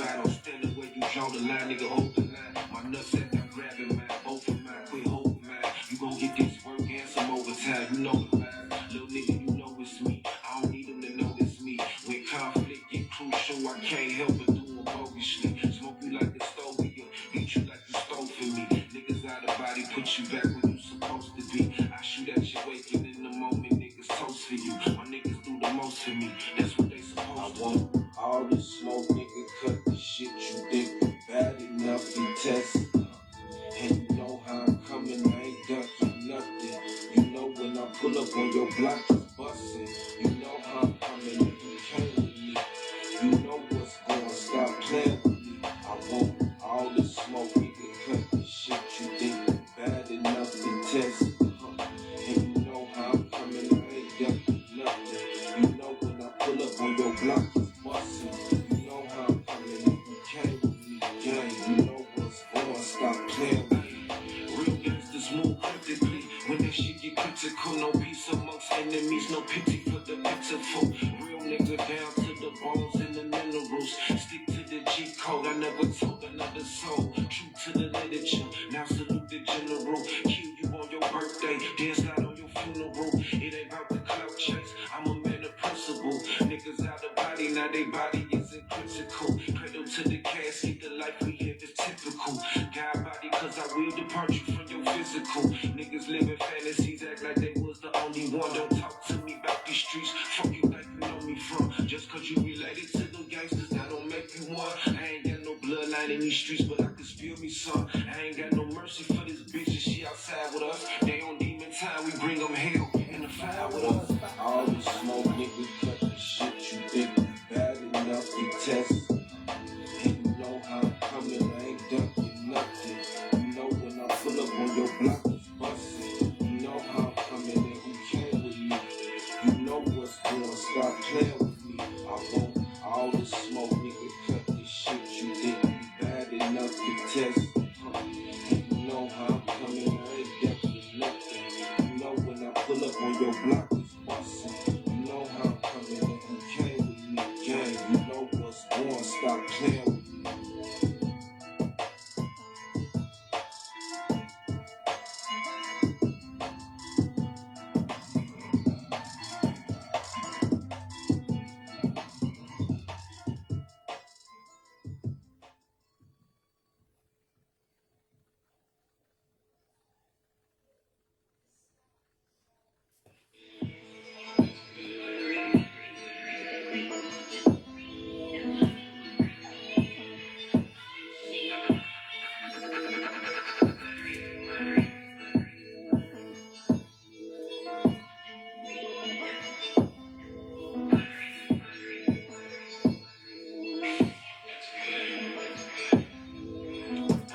fight, I'm standing where you draw the line, nigga, hold the line. My nuts at I'm grabbing mine, both of mine, quit holding mine. You gon' get this work and some overtime, you know the vibe. Little nigga, you know it's me, I don't need them to know it's me. When conflict get crucial, I can't help but do them bogusly. Smoke you like the stove, beat you like you stole for me. Niggas out of body, put you back where you supposed to be. I shoot at you waking in the moment, niggas toast for you. My niggas do the most for me, that's what they supposed to. I want all this smoke, nigga, cut the shit you think bad enough to test. And you know how I'm coming, I ain't ducking nothing. You know when I pull up on your block, it's bustin'. You know how I'm coming, and you came with me. You know what's going, stop playing with me. I want all this smoke, nigga, cut the shit you think bad enough to test. And you know how I'm coming, I ain't ducking nothing. You know when I pull up on your block, it's bustin'. You know how I'm coming, and you came with me. Gang, you know what's going, stop playing with me. Real gangsters move critically. When that shit get critical, no peace amongst enemies, no pity for the pitiful. Real nigga down to the bones and the minerals. Stick to the G code, I never told another soul. True to the literature, now salute the general. Kill you on your birthday, dance out on your funeral. It ain't about the clout chase, I'm a man of principle. Niggas out of body, now they body isn't critical. Cradle to the casket, the life we live is typical. God body, cause I will depart you from your physical. Niggas living fantasies, act like they was the only one. Don't talk to me about these streets, fuck you like you know me from. Just cause you related to them gangsters, that don't make you one. I ain't got no bloodline in these streets, but I can spill me some. I ain't got no mercy for this bitch, and she outside with us. They on demon time, we bring them hell and the fire with us. All this smoke, nigga, cut the shit you think bad enough to test. And you know how I'm coming, I ain't ducking nothing. You know when I pull up on your block, it's bustin'. You know how I'm coming and who came with me. You know what's going, stop playing with me. I want all the smoke, nigga, cut the shit you think bad enough to test. And you know how I'm coming, I ain't ducking nothing. You know when I pull up on your block, it's bustin'. You know how I'm coming and who came with me. Gang, you know what's going, stop playing with me.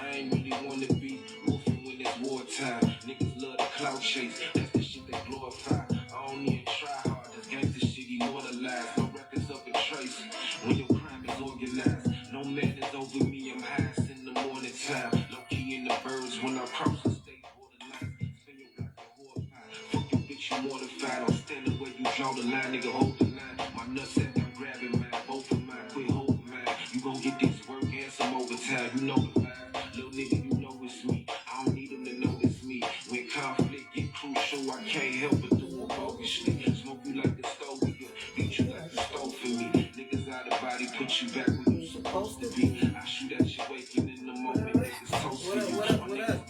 I ain't really wanna be wolfing when it's wartime. Niggas love the clout chase, that's the shit they glorify. I don't even try hard, this gangsta shit immortalized. No records of a trace when your crime is organized. No man is over me, I'm highest in the morning time. Low key in the birds when I cross the state borderline. Spin your block your horse pie. Fuck your bitch, you mortified. I'm standing where you draw the line, nigga, hold the line. My nuts at I'm grabbing mine, both of mine, quit holding mine. You gon' get this work and some overtime, you know the vibe. Little nigga, you know it's me. I don't need them to know it's me. When conflict get crucial, I can't help but do it bogusly. Smoke you like the stove, beat you like you stole for me. Niggas out of body, put you back where you supposed to be. I shoot at you waking in the moment, niggas toast for you. What up?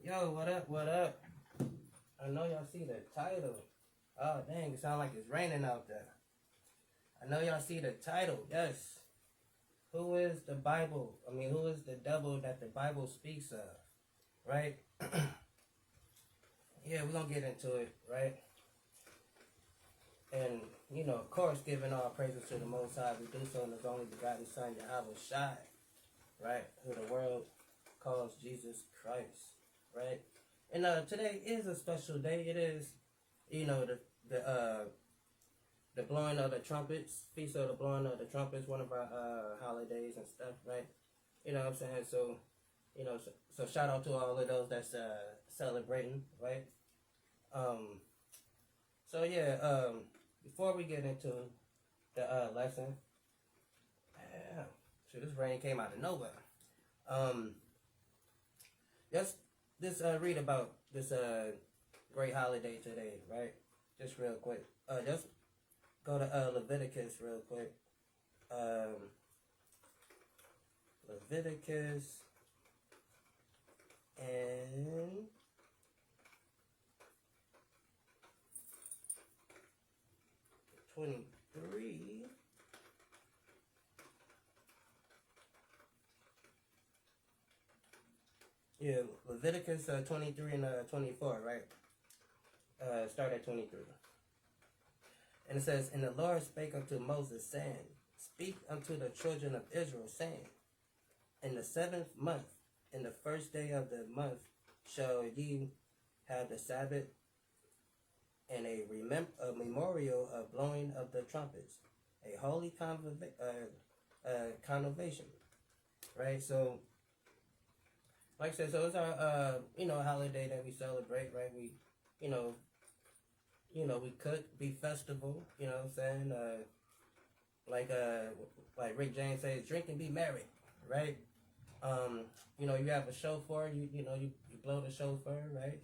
Yo, what up? I know y'all see the title. Oh, dang, it sounds like it's raining out there. I know y'all see the title, yes. Who is the Bible? Who is the devil that the Bible speaks of? Right? Yeah, we're going to get into it, right? And, of course, giving all praises to the Most High, we do so in His only begotten Son, Yahweh Shai, right? Who the world calls Jesus Christ, right? And today is a special day. It is, the blowing of the trumpets, feast of the blowing of the trumpets, one of our holidays and stuff, right? You know what I'm saying? So, so shout out to all of those that's celebrating, right? Before we get into the lesson, Shoot, this rain came out of nowhere. Let's just read about this great holiday today, right? Just real quick. Just go to Leviticus real quick. Leviticus and 23. Yeah, Leviticus 23 and 24, right? Start at 23. And it says, And the Lord spake unto Moses, saying, Speak unto the children of Israel, saying, In the 7th month, in the first day of the month, shall ye have the Sabbath, and a memorial of blowing of the trumpets, a holy convocation, right? So, like I said, so it's our holiday that we celebrate, right? We, we cook, be festival, you know what I'm saying? Like Rick James says, drink and be merry, right? You have a shofar, you blow the shofar, right?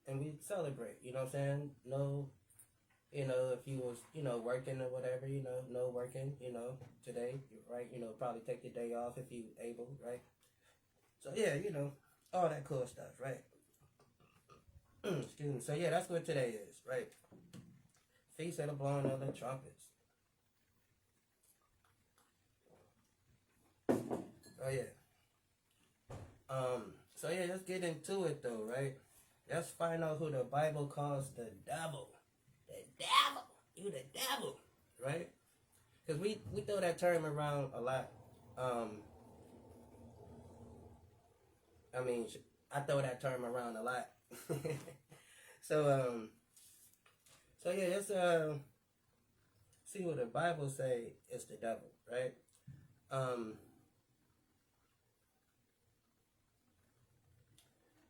We celebrate, you know what I'm saying? No, if you was, working or whatever, no working, today, right? Probably take the day off if you able, right? So yeah, all that cool stuff, right? Excuse me. So yeah, that's what today is, right? Feast of the blowing of the trumpets. Oh yeah. So yeah, let's get into it though, right? Let's find out who the Bible calls the devil. The devil. You the devil, right? Because we throw that term around a lot. I throw that term around a lot. So yeah, let's see what the Bible say is the devil, right?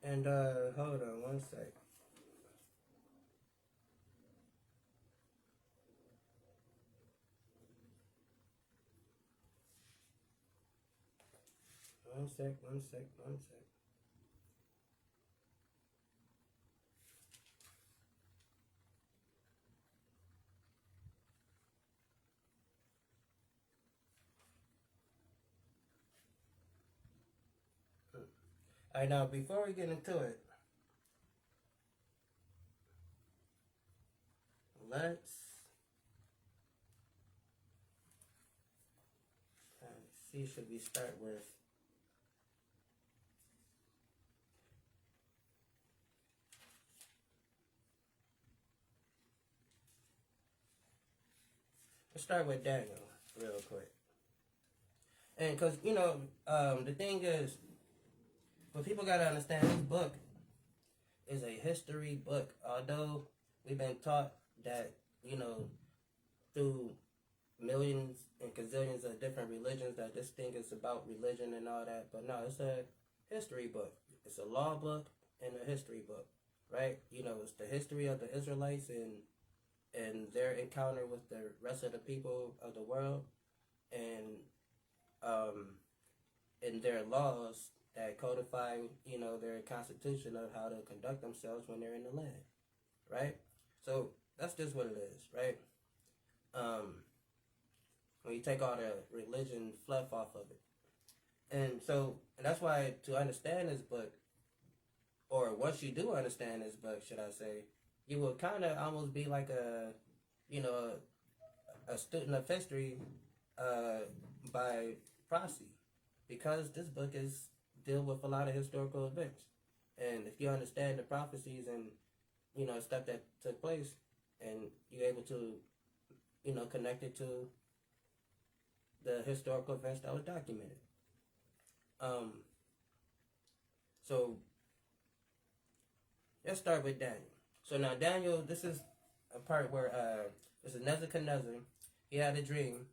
And hold on one sec. One sec. All right, now before we get into it, let's see. Should we start with? Let's start with Daniel real quick. And because the thing is, what people gotta understand, this book is a history book. Although we've been taught that through millions and gazillions of different religions that this thing is about religion and all that, but no, it's a history book. It's a law book and a history book, right? It's the history of the Israelites and their encounter with the rest of the people of the world, and their laws that codify their constitution of how to conduct themselves when they're in the land, right? So that's just what it is, right? When you take all the religion fluff off of it. And that's why, to understand this book, or once you do understand this book, should I say, you will kind of almost be like a student of history by proxy, because this book is deal with a lot of historical events. And if you understand the prophecies and stuff that took place, and you're able to connect it to the historical events that was documented. So let's start with Daniel. So now Daniel, this is a part where this is Nebuchadnezzar. He had a dream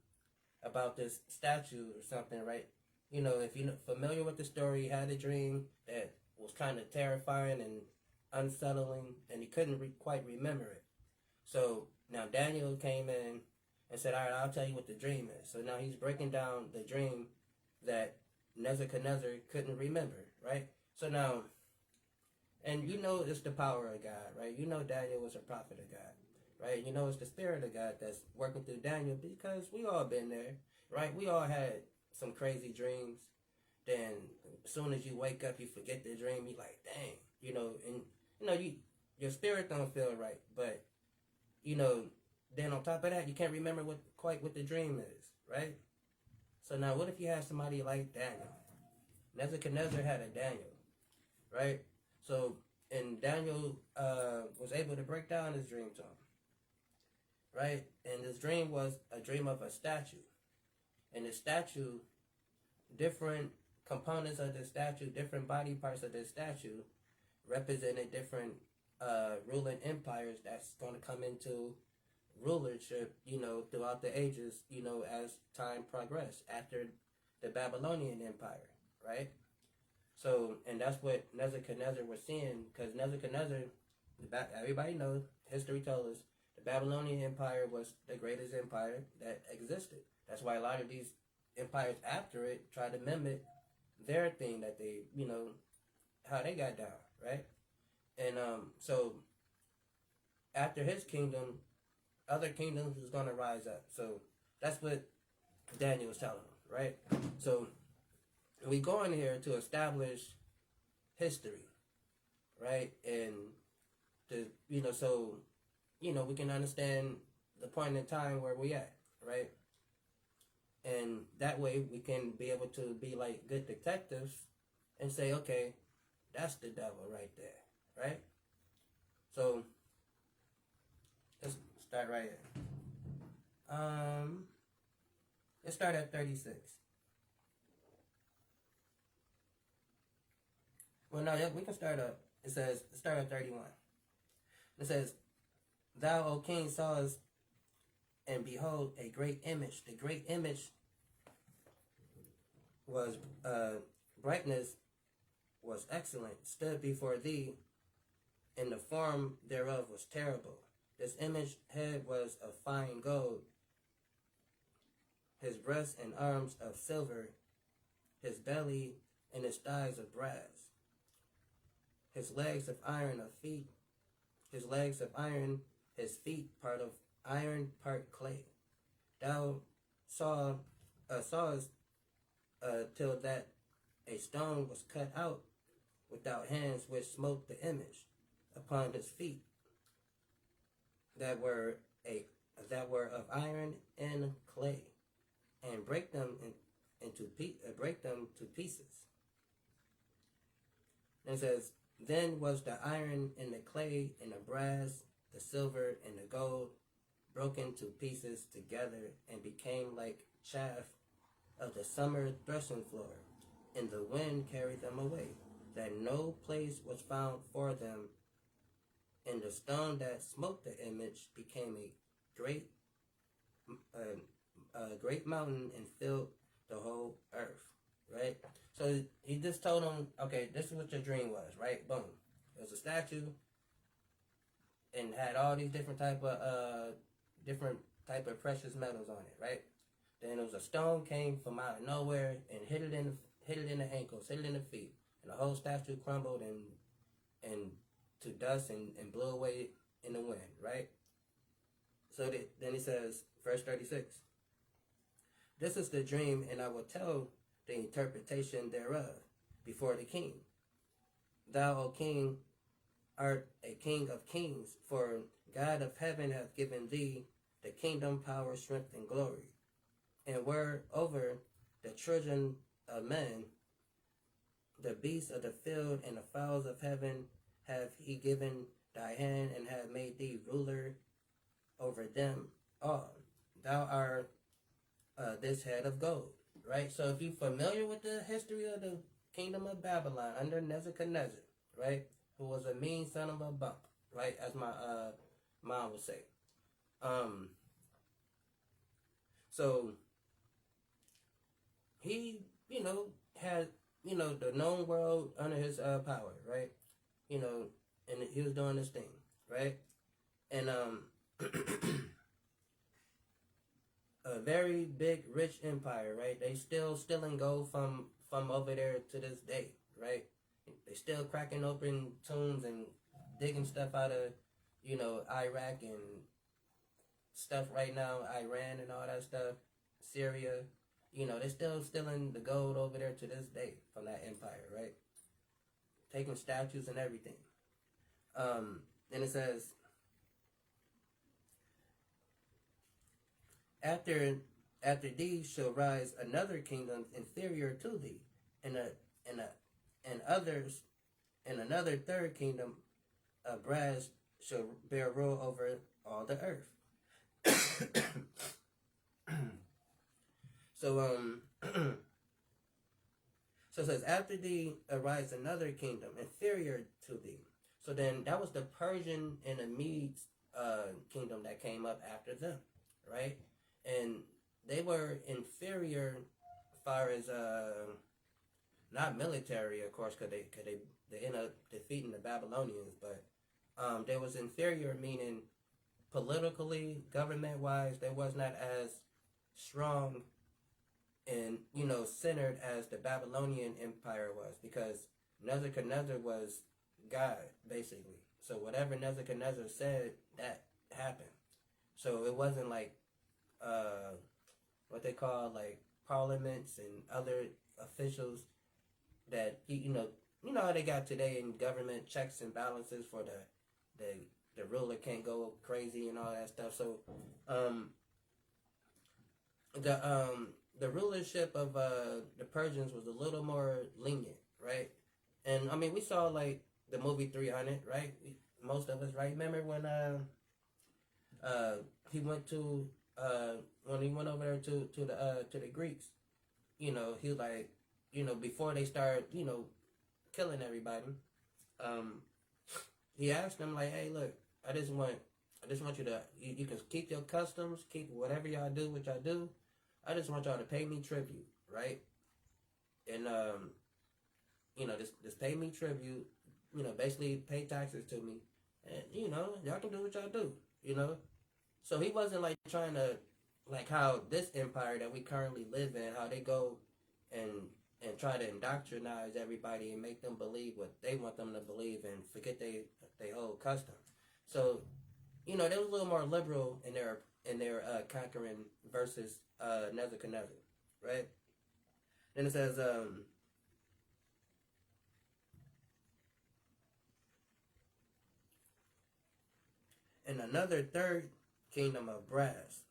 about this statue or something, right? If you're familiar with the story, he had a dream that was kind of terrifying and unsettling, and he couldn't quite remember it. So now Daniel came in and said, all right, I'll tell you what the dream is. So now he's breaking down the dream that Nebuchadnezzar couldn't remember, right? So now, and you know it's the power of God, right? You know Daniel was a prophet of God, right? You know it's the spirit of God that's working through Daniel, because we all been there, right? We all had some crazy dreams. Then as soon as you wake up, you forget the dream. You like, dang, and your spirit don't feel right, but then on top of that, you can't remember quite what the dream is, right? So now, what if you have somebody like Daniel? Nebuchadnezzar had a Daniel, right? So, and Daniel was able to break down his dream to him, right? And his dream was a dream of a statue. And the statue, different components of the statue, different body parts of the statue, represented different ruling empires that's going to come into rulership, throughout the ages, as time progressed after the Babylonian Empire, right? So, and that's what Nebuchadnezzar was seeing, because Nebuchadnezzar, everybody knows, history tells us, the Babylonian Empire was the greatest empire that existed. That's why a lot of these empires after it tried to mimic their thing that they, how they got down, right? And so after his kingdom, other kingdoms was going to rise up. So that's what Daniel was telling them, right? So we go in here to establish history, right? And to, so, we can understand the point in time where we at, right? And that way we can be able to be like good detectives and say, okay, that's the devil right there, right? So let's start right here. Let's start at 36. Well, no, we can start up. It says, start at 31. It says, thou, O king, sawest, and behold, a great image. The great image was, brightness was excellent, stood before thee, and the form thereof was terrible. This image head was of fine gold, his breast and arms of silver, his belly and his thighs of brass, his legs of iron of feet, his legs of iron, his feet part of iron, part clay. Thou sawest till that a stone was cut out without hands, which smote the image upon his feet, that were of iron and clay, and break them to pieces. And it says, then was the iron and the clay and the brass, the silver and the gold broken to pieces together, and became like chaff of the summer threshing floor, and the wind carried them away, that no place was found for them. And the stone that smote the image became a great mountain, and filled the whole earth. Right? So he just told him, okay, this is what your dream was, right? Boom. It was a statue, and had all these different type of precious metals on it, right? Then it was a stone came from out of nowhere and hit it in the ankles, hit it in the feet, and the whole statue crumbled and to dust and blew away in the wind, right? So then he says, verse 36, this is the dream, and I will tell the interpretation thereof before the king. Thou, O king, art a king of kings, for God of heaven hath given thee the kingdom, power, strength, and glory. And were over the children of men, the beasts of the field, and the fowls of heaven have he given thy hand, and have made thee ruler over them all. Thou art this head of gold. Right? So if you're familiar with the history of the kingdom of Babylon under Nebuchadnezzar, right, who was a mean son of a bump, right, as my mom would say. So he, had, the known world under his power, right? And he was doing this thing, right? And a very big, rich empire, right? They still stealing gold from over there to this day, right? They still cracking open tombs and digging stuff out of, Iraq and stuff right now, Iran and all that stuff, Syria. They're still stealing the gold over there to this day from that empire, right? Taking statues and everything. And it says, after thee shall rise another kingdom inferior to thee, and another third kingdom of brass shall bear rule over all the earth. So so it says, after thee arise another kingdom inferior to thee. So then that was the Persian and the Medes kingdom that came up after them, right? And they were inferior as far as not military, of course, because they ended up defeating the Babylonians, but they was inferior, meaning politically, government wise, they was not as strong and centered as the Babylonian Empire was, because Nebuchadnezzar was God basically. So whatever Nebuchadnezzar said, that happened. So it wasn't like what they call like parliaments and other officials that how they got today in government checks and balances for the ruler can't go crazy and all that stuff. So the rulership of the Persians was a little more lenient, right? And I mean, we saw like the movie 300, right? Most of us, right? Remember when he went to when he went over there to the Greeks, he was like, before they start, killing everybody, he asked them like, hey, look, I just want you to, you can keep your customs, keep whatever y'all do, what y'all do. I just want y'all to pay me tribute, right? And just pay me tribute, basically pay taxes to me, and y'all can do what y'all do, So he wasn't like trying to, like how this empire that we currently live in, how they go and try to indoctrinize everybody and make them believe what they want them to believe and forget they old custom. So, they was a little more liberal in their conquering versus Nebuchadnezzar, right? Then it says, and another third kingdom of brass,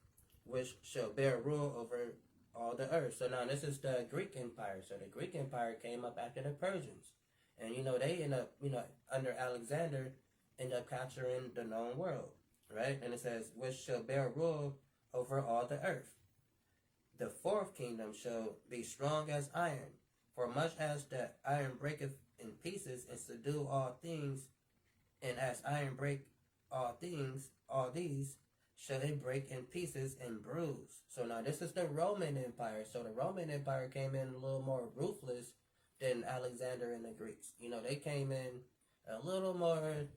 which shall bear rule over all the earth. So now this is the Greek Empire. So the Greek Empire came up after the Persians. And they end up, under Alexander, end up capturing the known world, right? And it says, which shall bear rule over all the earth. The fourth kingdom shall be strong as iron, for much as the iron breaketh in pieces and subdue all things, and as iron break all things, all these shall it break in pieces and bruise. So now this is the Roman Empire. So the Roman Empire came in a little more ruthless than Alexander and the Greeks. They came in a little more,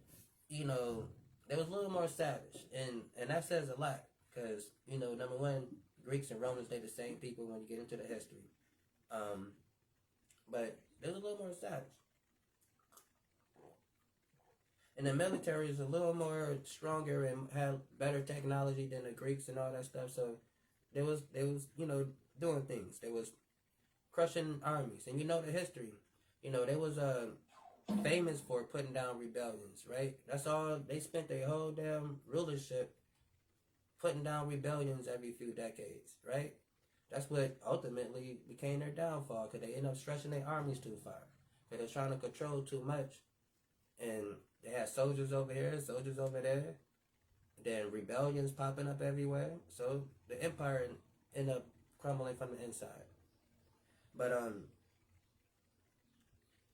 they was a little more savage. And that says a lot, because, number one, Greeks and Romans, they the same people when you get into the history. But they was a little more savage. And the military is a little more stronger and had better technology than the Greeks and all that stuff. So they was doing things. They was crushing armies. And the history. They was famous for putting down rebellions, right? That's all. They spent their whole damn rulership putting down rebellions every few decades, right? That's what ultimately became their downfall, because they ended up stretching their armies too far. They was trying to control too much. And they had soldiers over here, soldiers over there. Then rebellions popping up everywhere. So the empire ended up crumbling from the inside. But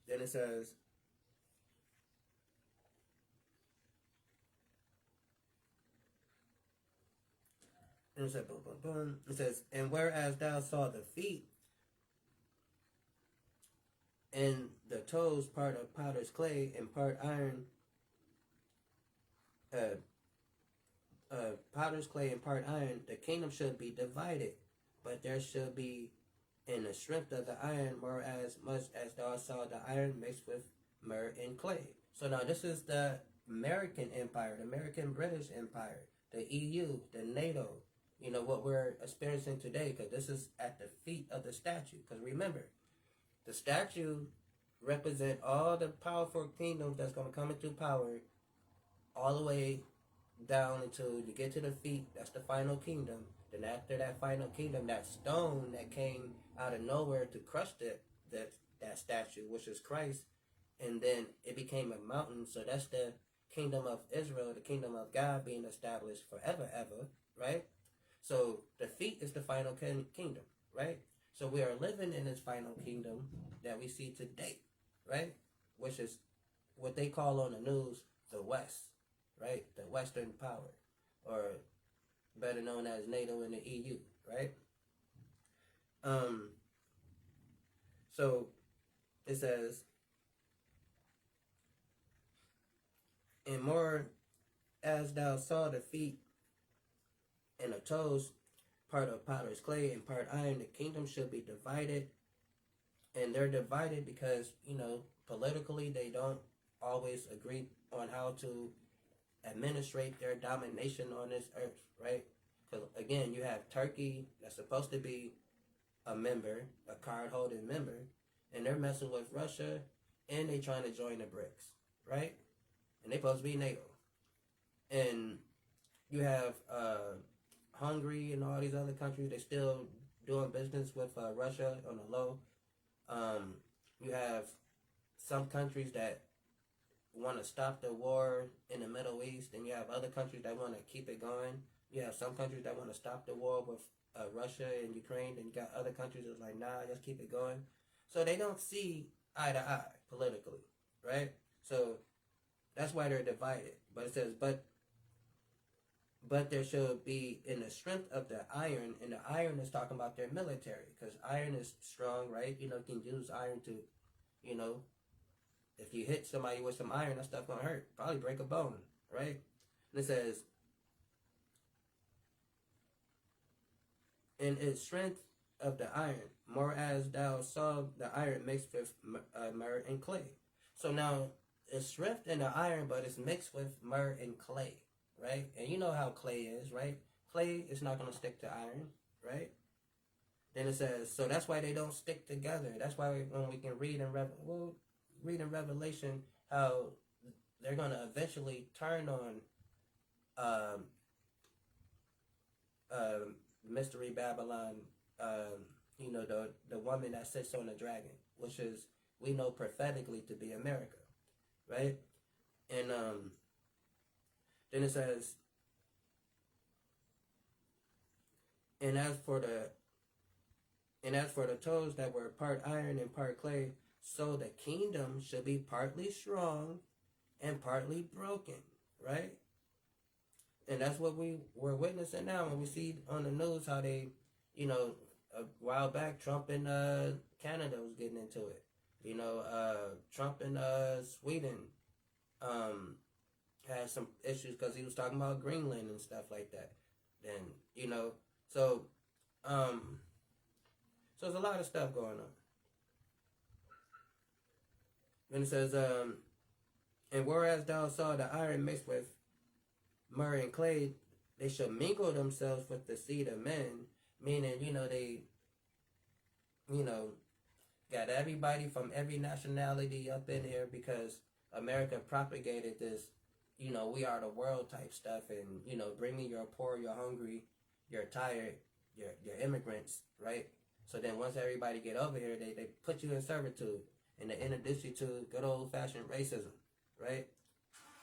then it says, and it said, boom, boom, boom. It says, and whereas thou saw the feet and the toes part of potter's clay and part iron, potter's clay and part iron, the kingdom should be divided, but there should be in the strength of the iron more as much as thou saw the iron mixed with myrrh and clay. So now this is the American Empire, the American British Empire, the EU, the NATO, what we're experiencing today, because this is at the feet of the statue. Because remember, the statue represent all the powerful kingdoms that's going to come into power all the way down until you get to the feet. That's the final kingdom. Then after that final kingdom, that stone that came out of nowhere to crush that statue, which is Christ, and then it became a mountain. So that's the kingdom of Israel, the kingdom of God being established forever, ever, right? So the feet is the final kingdom, right? So we are living in this final kingdom that we see today, right? Which is what they call on the news the West, right? The Western power, or better known as NATO and the EU, right? So it says, and more as thou saw the feet and the toes, part of potter's clay and part iron, the kingdom should be divided. And they're divided because, politically they don't always agree on how to administrate their domination on this earth, right? Because again, you have Turkey that's supposed to be a member, a card-holding member, and they're messing with Russia, and they trying to join the BRICS, right? And they supposed to be NATO. And you have Hungary and all these other countries, they still doing business with Russia on the low. You have some countries that want to stop the war in the Middle East, and you have other countries that want to keep it going. You have some countries that want to stop the war with Russia and Ukraine, and you got other countries that's like, nah, just keep it going. So they don't see eye to eye politically, right? So that's why they're divided. But it says, but there should be in the strength of the iron, and the iron is talking about their military, because iron is strong, right? You can use iron to, if you hit somebody with some iron, that stuff gonna hurt. Probably break a bone, right? And it says, in its strength of the iron, more as thou saw the iron mixed with myrrh and clay. So now, it's strength in the iron, but it's mixed with myrrh and clay, right? And you know how clay is, right? Clay is not going to stick to iron, right? Then it says, so that's why they don't stick together. That's why when we can read in Revelation how they're going to eventually turn on Mystery Babylon, the woman that sits on the dragon, which is, we know prophetically to be America, right? And then it says, and as for the toes that were part iron and part clay, so the kingdom should be partly strong and partly broken, right? And that's what we're witnessing now when we see on the news how they, a while back, Trump and Canada was getting into it. Trump and Sweden had some issues because he was talking about Greenland and stuff like that. Then, so there's a lot of stuff going on. Then it says, and whereas thou saw the iron mixed with myrrh and clay, they shall mingle themselves with the seed of men, meaning, they, got everybody from every nationality up in here because America propagated this, we are the world type stuff, and, bring me your poor, you're hungry, you're tired, you're immigrants, right? So then once everybody get over here, they put you in servitude, and they introduce you to good old-fashioned racism, right?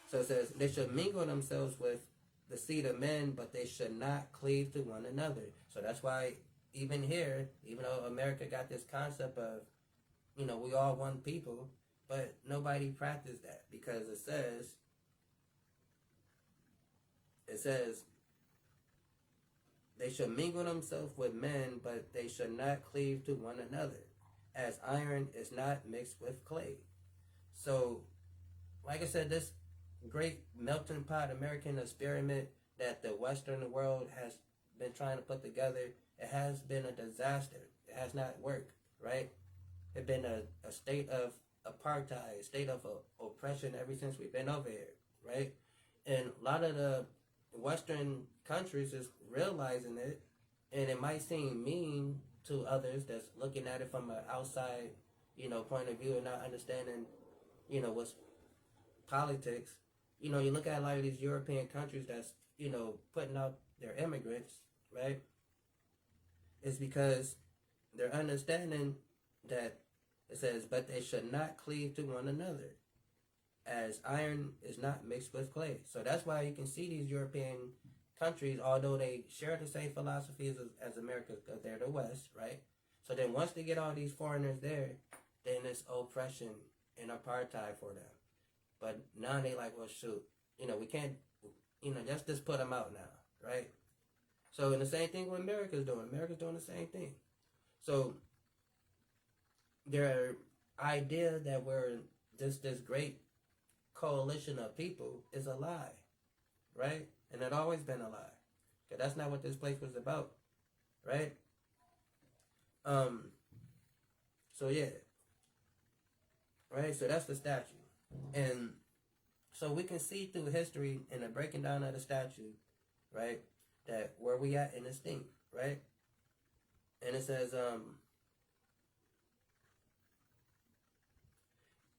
So it says, they should mingle themselves with the seed of men, but they should not cleave to one another. So that's why even here, even though America got this concept of, we all one people, but nobody practiced that, because it says, they should mingle themselves with men, but they should not cleave to one another, as iron is not mixed with clay. So, like I said, this great melting pot American experiment that the Western world has been trying to put together, it has been a disaster. It has not worked, right? It's been a state of apartheid, a state of oppression ever since we've been over here, right? And a lot of the Western countries is realizing it, and it might seem mean to others that's looking at it from an outside, point of view and not understanding, what's politics. You look at a lot of these European countries that's, putting out their immigrants, right? It's because they're understanding that it says, but they should not cleave to one another, as iron is not mixed with clay. So that's why you can see these European countries, although they share the same philosophies as America, because they're the West, right? So then once they get all these foreigners there, then it's oppression and apartheid for them. But now they like, well, shoot, we can't, just put them out now, right? So, and the same thing what America's doing. America's doing the same thing. So, their idea that we're this great coalition of people is a lie, right? And it's always been a lie. Because that's not what this place was about, right? So, yeah. Right? So, that's the statue. And so we can see through history in the breaking down of the statue, right, that where we at in this thing, right? And it says,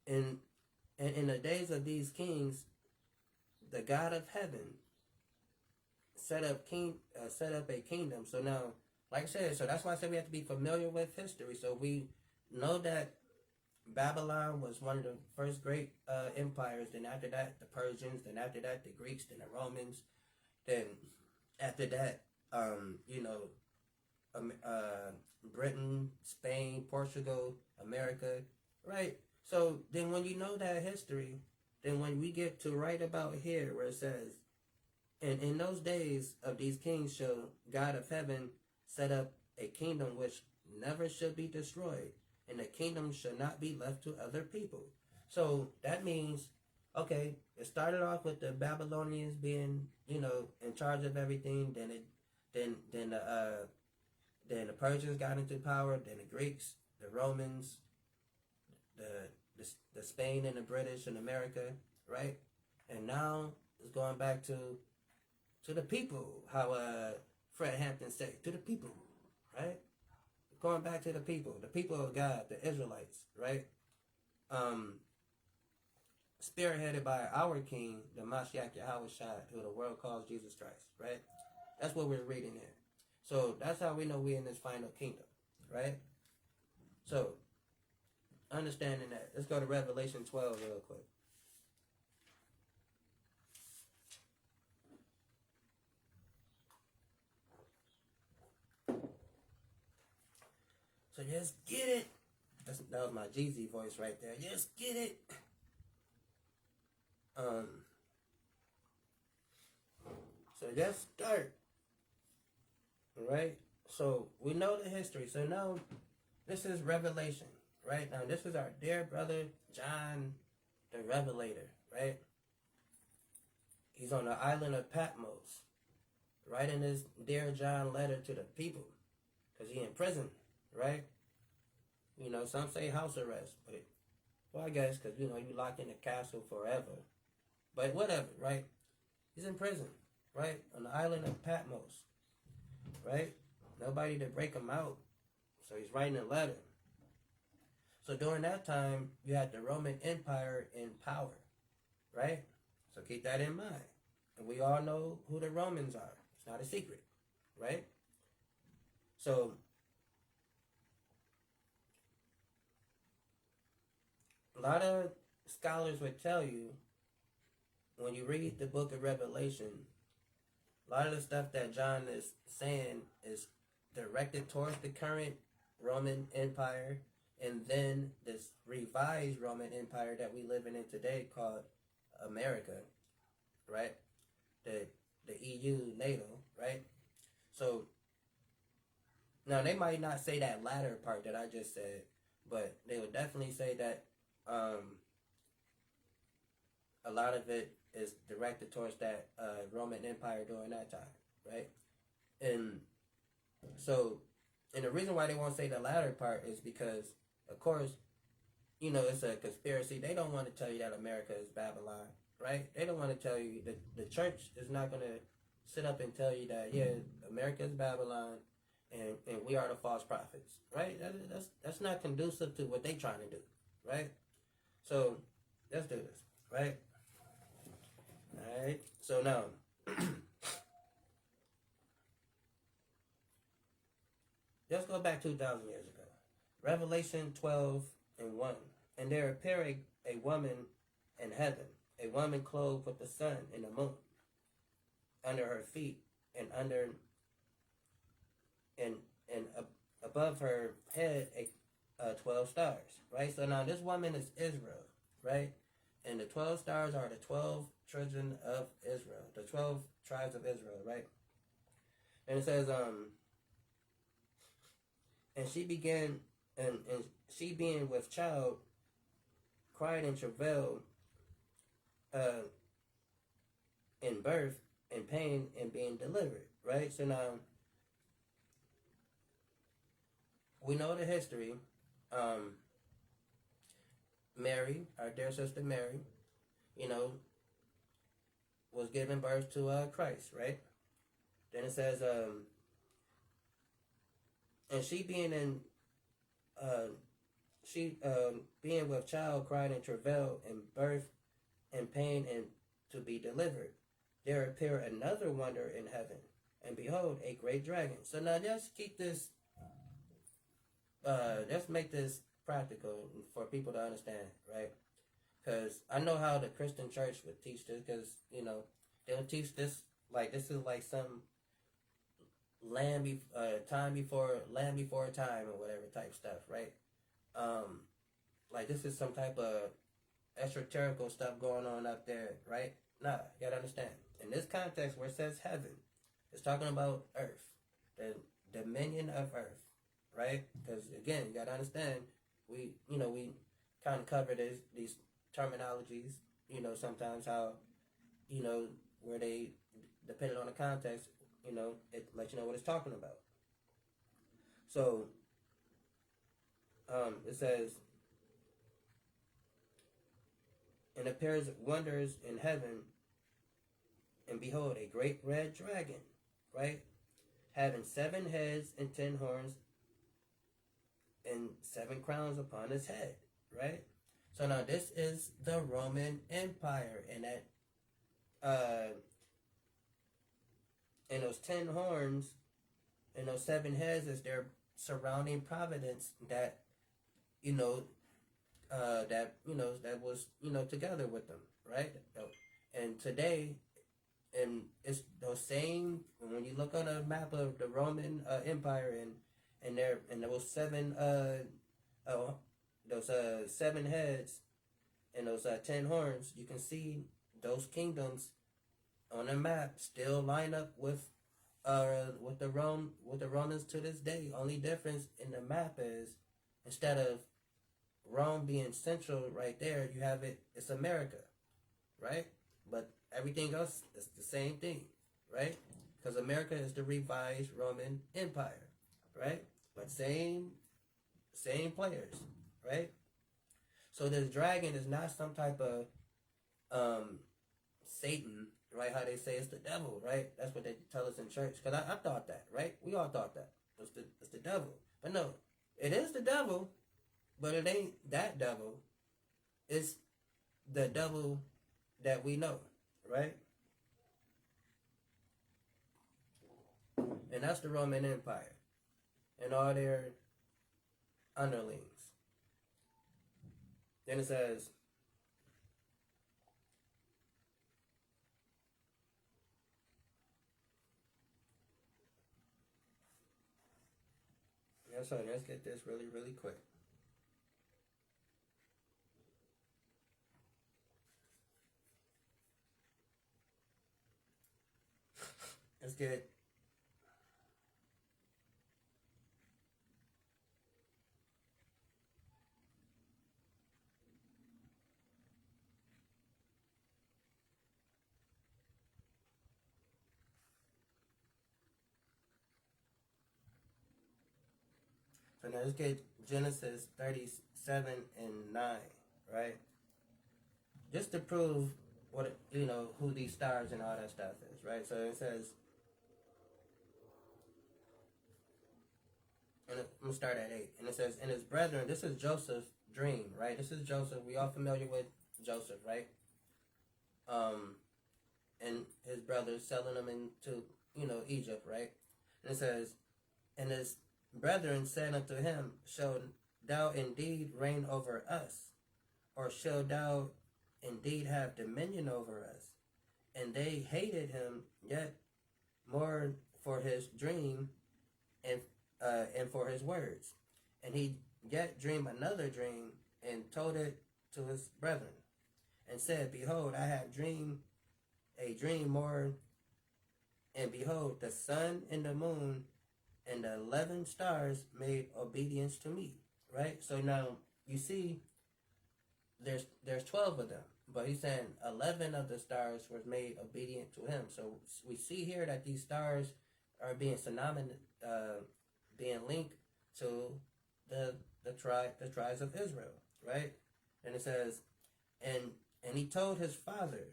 in the days of these kings, the God of heaven set up a kingdom. So now, like I said, so that's why I said we have to be familiar with history. So we know that Babylon was one of the first great empires. Then after that, the Persians. Then after that, the Greeks. Then the Romans. Then after that, Britain, Spain, Portugal, America, right? So then when you know that history, then when we get to right about here where it says, and in those days of these kings shall God of heaven set up a kingdom which never should be destroyed, and the kingdom shall not be left to other people. So that means, okay, it started off with the Babylonians being, in charge of everything. Then the Persians got into power. Then the Greeks, the Romans, the Spain and the British and America, right? And now it's going back to the people. How Fred Hampton said, to the people, right? Going back to the people of God, the Israelites, right? Spearheaded by our King, the Mashiach Yahushua, who the world calls Jesus Christ, right? That's what we're reading here. So that's how we know we're in this final kingdom, right? So, understanding that, let's go to Revelation 12 real quick. So just get it. That was my Jeezy voice right there. Just get it. So just start. Right? So we know the history. So now this is Revelation. Right? Now this is our dear brother John the Revelator. Right? He's on the island of Patmos. Writing his dear John letter to the people. Because he's in prison. Right? Some say house arrest, but, well, I guess, because, you locked in the castle forever. But whatever, right? He's in prison, right? On the island of Patmos, right? Nobody to break him out. So he's writing a letter. So during that time, you had the Roman Empire in power, right? So keep that in mind. And we all know who the Romans are. It's not a secret, right? So a lot of scholars would tell you, when you read the book of Revelation, a lot of the stuff that John is saying is directed towards the current Roman Empire, and then this revised Roman Empire that we live in today called America, right? The EU, NATO, right? So now they might not say that latter part that I just said, but they would definitely say that a lot of it is directed towards that Roman Empire during that time, right? And so, and the reason why they won't say the latter part is because, of course, it's a conspiracy. They don't want to tell you that America is Babylon, right? They don't want to tell you that the church is not going to sit up and tell you that, yeah, America is Babylon and we are the false prophets, right? That's not conducive to what they trying to do, right? So, let's do this, right? All right. So now, let's go back 2,000 years ago. Revelation 12:1. And there appeared a woman in heaven, a woman clothed with the sun and the moon under her feet, and above her head 12 stars, right? So now this woman is Israel, right? And the 12 stars are the 12 children of Israel, the 12 tribes of Israel, right? And it says, and she began, and she being with child, cried in travail, in birth, in pain, and being delivered, right? So now, we know the history. Mary, our dear sister Mary, was giving birth to Christ, right? Then it says, and she being in, being with child, cried in travail, in birth, in pain, and to be delivered. There appeared another wonder in heaven, and behold, a great dragon. So now let's keep this. Let's make this practical for people to understand, right? Because I know how the Christian church would teach this, because they'll teach this like this is like some time before time or whatever type stuff, right? Like this is some type of esoterical stuff going on up there, right? Nah, you gotta understand. In this context where it says heaven, it's talking about earth, the dominion of earth, right? Because again, you gotta understand, we kind of cover these terminologies, sometimes how, where they, depending on the context, it lets you know what it's talking about. So, it says, and appears wonders in heaven, and behold, a great red dragon, right? Having 7 heads and 10 horns, and 7 crowns upon his head, right? So now this is the Roman Empire, and that, and those 10 horns and those 7 heads is their surrounding providence that, that was, together with them, right? And today, and it's those same, when you look on a map of the Roman Empire, and those 7 7 heads and those 10 horns, you can see those kingdoms on the map still line up with the Romans to this day. Only difference in the map is, instead of Rome being central right there, you have it's America, right? But everything else is the same thing, right? Because America is the revised Roman Empire, right? But same players, right? So this dragon is not some type of Satan, right? How they say it's the devil, right? That's what they tell us in church. Because I thought that, right? We all thought that. It's the devil. But no, it is the devil, but it ain't that devil. It's the devil that we know, right? And that's the Roman Empire and all their underlings. Then it says, so let's get this really, really quick. Let's get So now let's get Genesis 37 and 9, right? Just to prove what, who these stars and all that stuff is, right? So it says, and I'm going to start at 8. And it says, and his brethren, this is Joseph's dream, right? This is Joseph. We all familiar with Joseph, right? And his brothers selling him into, Egypt, right? And it says, and his brethren said unto him, shall thou indeed reign over us? Or shall thou indeed have dominion over us? And they hated him yet more for his dream and for his words. And he yet dreamed another dream and told it to his brethren, and said, behold, I have dreamed a dream more, and behold, the sun and the moon and the 11 stars made obedience to me. Right? So now you see there's 12 of them, but he's saying 11 of the stars was made obedient to him. So we see here that these stars are being synonymous, being linked to the tribes of Israel, right? And it says, and he told his father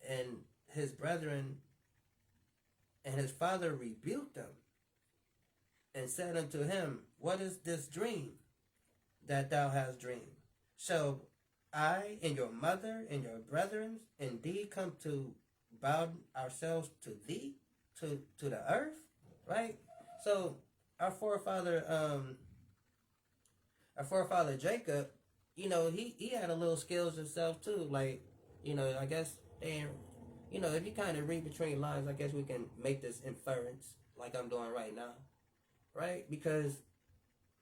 and his brethren, and his father rebuked them and said unto him, what is this dream that thou hast dreamed? Shall I and your mother and your brethren indeed come to bow ourselves to thee, to the earth? Right? So our forefather Jacob, he had a little skills himself too. Like, I guess they, if you kind of read between lines, I guess we can make this inference like I'm doing right now, right? Because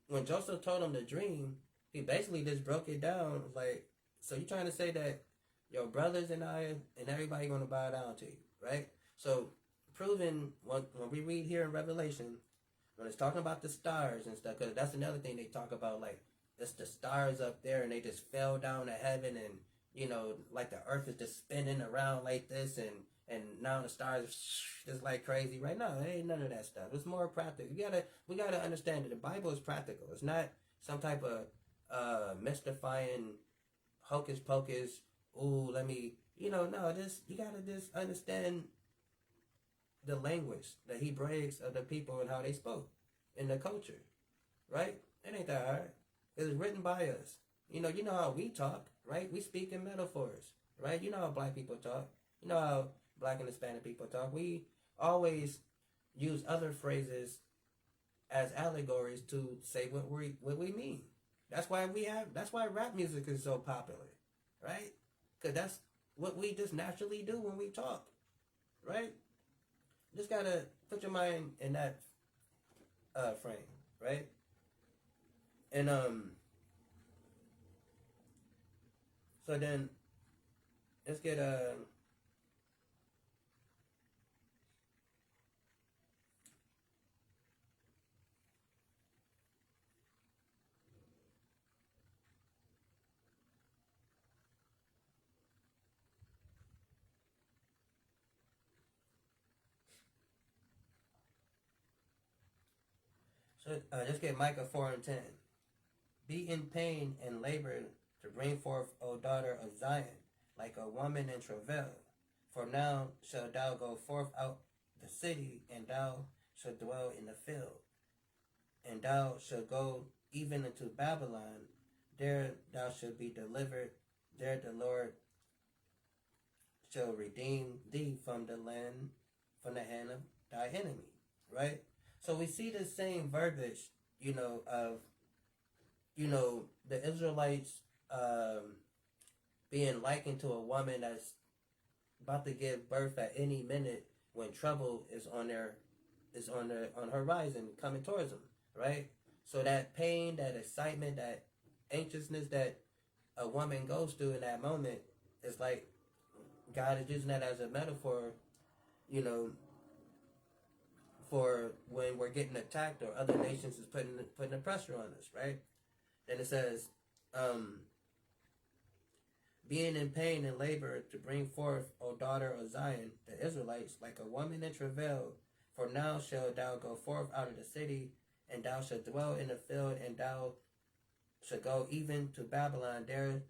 when Joseph told him the dream, he basically just broke it down. Like, so you're trying to say that your brothers and I and everybody going to bow down to you, right? So proving when we read here in Revelation, when it's talking about the stars and stuff, because that's another thing they talk about, like, it's the stars up there and they just fell down to heaven, and like the earth is just spinning around like this, and now the stars just like crazy. Right now, there ain't none of that stuff. It's more practical. We gotta understand that the Bible is practical. It's not some type of mystifying hocus pocus. Ooh, let me, no. This, you gotta just understand the language, the Hebraics of the people and how they spoke in the culture, right? It ain't that hard. It's written by us. You know how we talk, right? We speak in metaphors, right? You know how black people talk. You know how black and Hispanic people talk. We always use other phrases as allegories to say what we mean. That's why rap music is so popular, right? Because that's what we just naturally do when we talk, right? Just gotta put your mind in that frame, right? And so then let's get let's get Micah 4 and 10. Be in pain and labor to bring forth, O daughter of Zion, like a woman in travail. For now shalt thou go forth out the city, and thou shalt dwell in the field. And thou shalt go even into Babylon. There thou shalt be delivered. There the Lord shall redeem thee from the hand of thy enemy. Right? So we see the same verbiage, of the Israelites being likened to a woman that's about to give birth at any minute when trouble is on on horizon coming towards them, right? So that pain, that excitement, that anxiousness that a woman goes through in that moment is like God is using that as a metaphor, for when we're getting attacked or other nations is putting the pressure on us, right? Then it says, being in pain and labor to bring forth, O daughter of Zion, the Israelites, like a woman in travail, for now shalt thou go forth out of the city, and thou shalt dwell in the field, and thou shalt go even to Babylon. There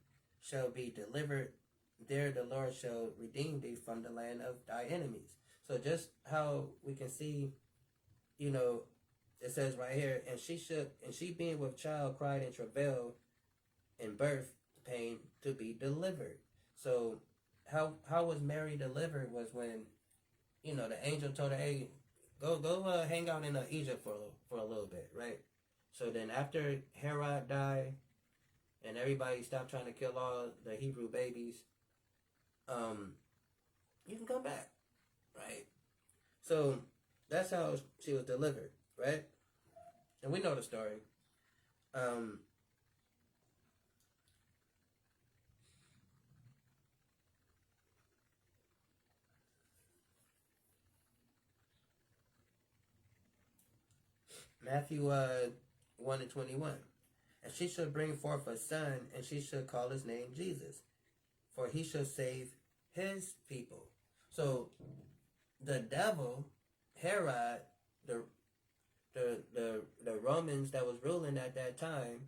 shall be delivered. There the Lord shall redeem thee from the land of thy enemies. So just how we can see, it says right here, and she being with child cried in travail in birth pain to be delivered. So how was Mary delivered was when, the angel told her, hey, go hang out in Egypt for a little bit, right? So then after Herod died and everybody stopped trying to kill all the Hebrew babies, you can come back, right? So that's how she was delivered, right? And we know the story. Matthew 1 and 21. And she shall bring forth a son, and she shall call his name Jesus, for he shall save his people. So the devil, Herod, the Romans that was ruling at that time,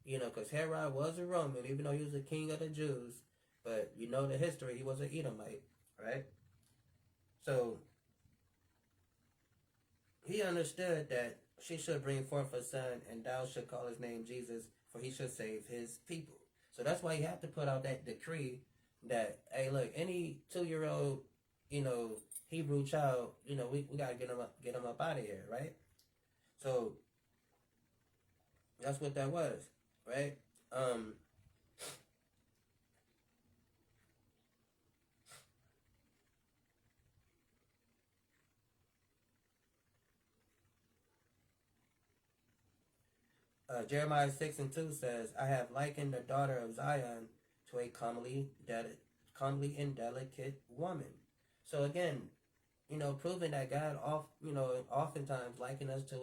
because Herod was a Roman, even though he was the king of the Jews, but the history, he was an Edomite, right? So he understood that she should bring forth a son, and thou shalt call his name Jesus, for he shall save his people. So that's why you have to put out that decree that, hey, look, any 2-year-old, Hebrew child, we gotta get them up out of here, right? So that's what that was, right? Jeremiah 6 and 2 says, I have likened the daughter of Zion to a comely and delicate woman. So again, proving that God oftentimes liken us to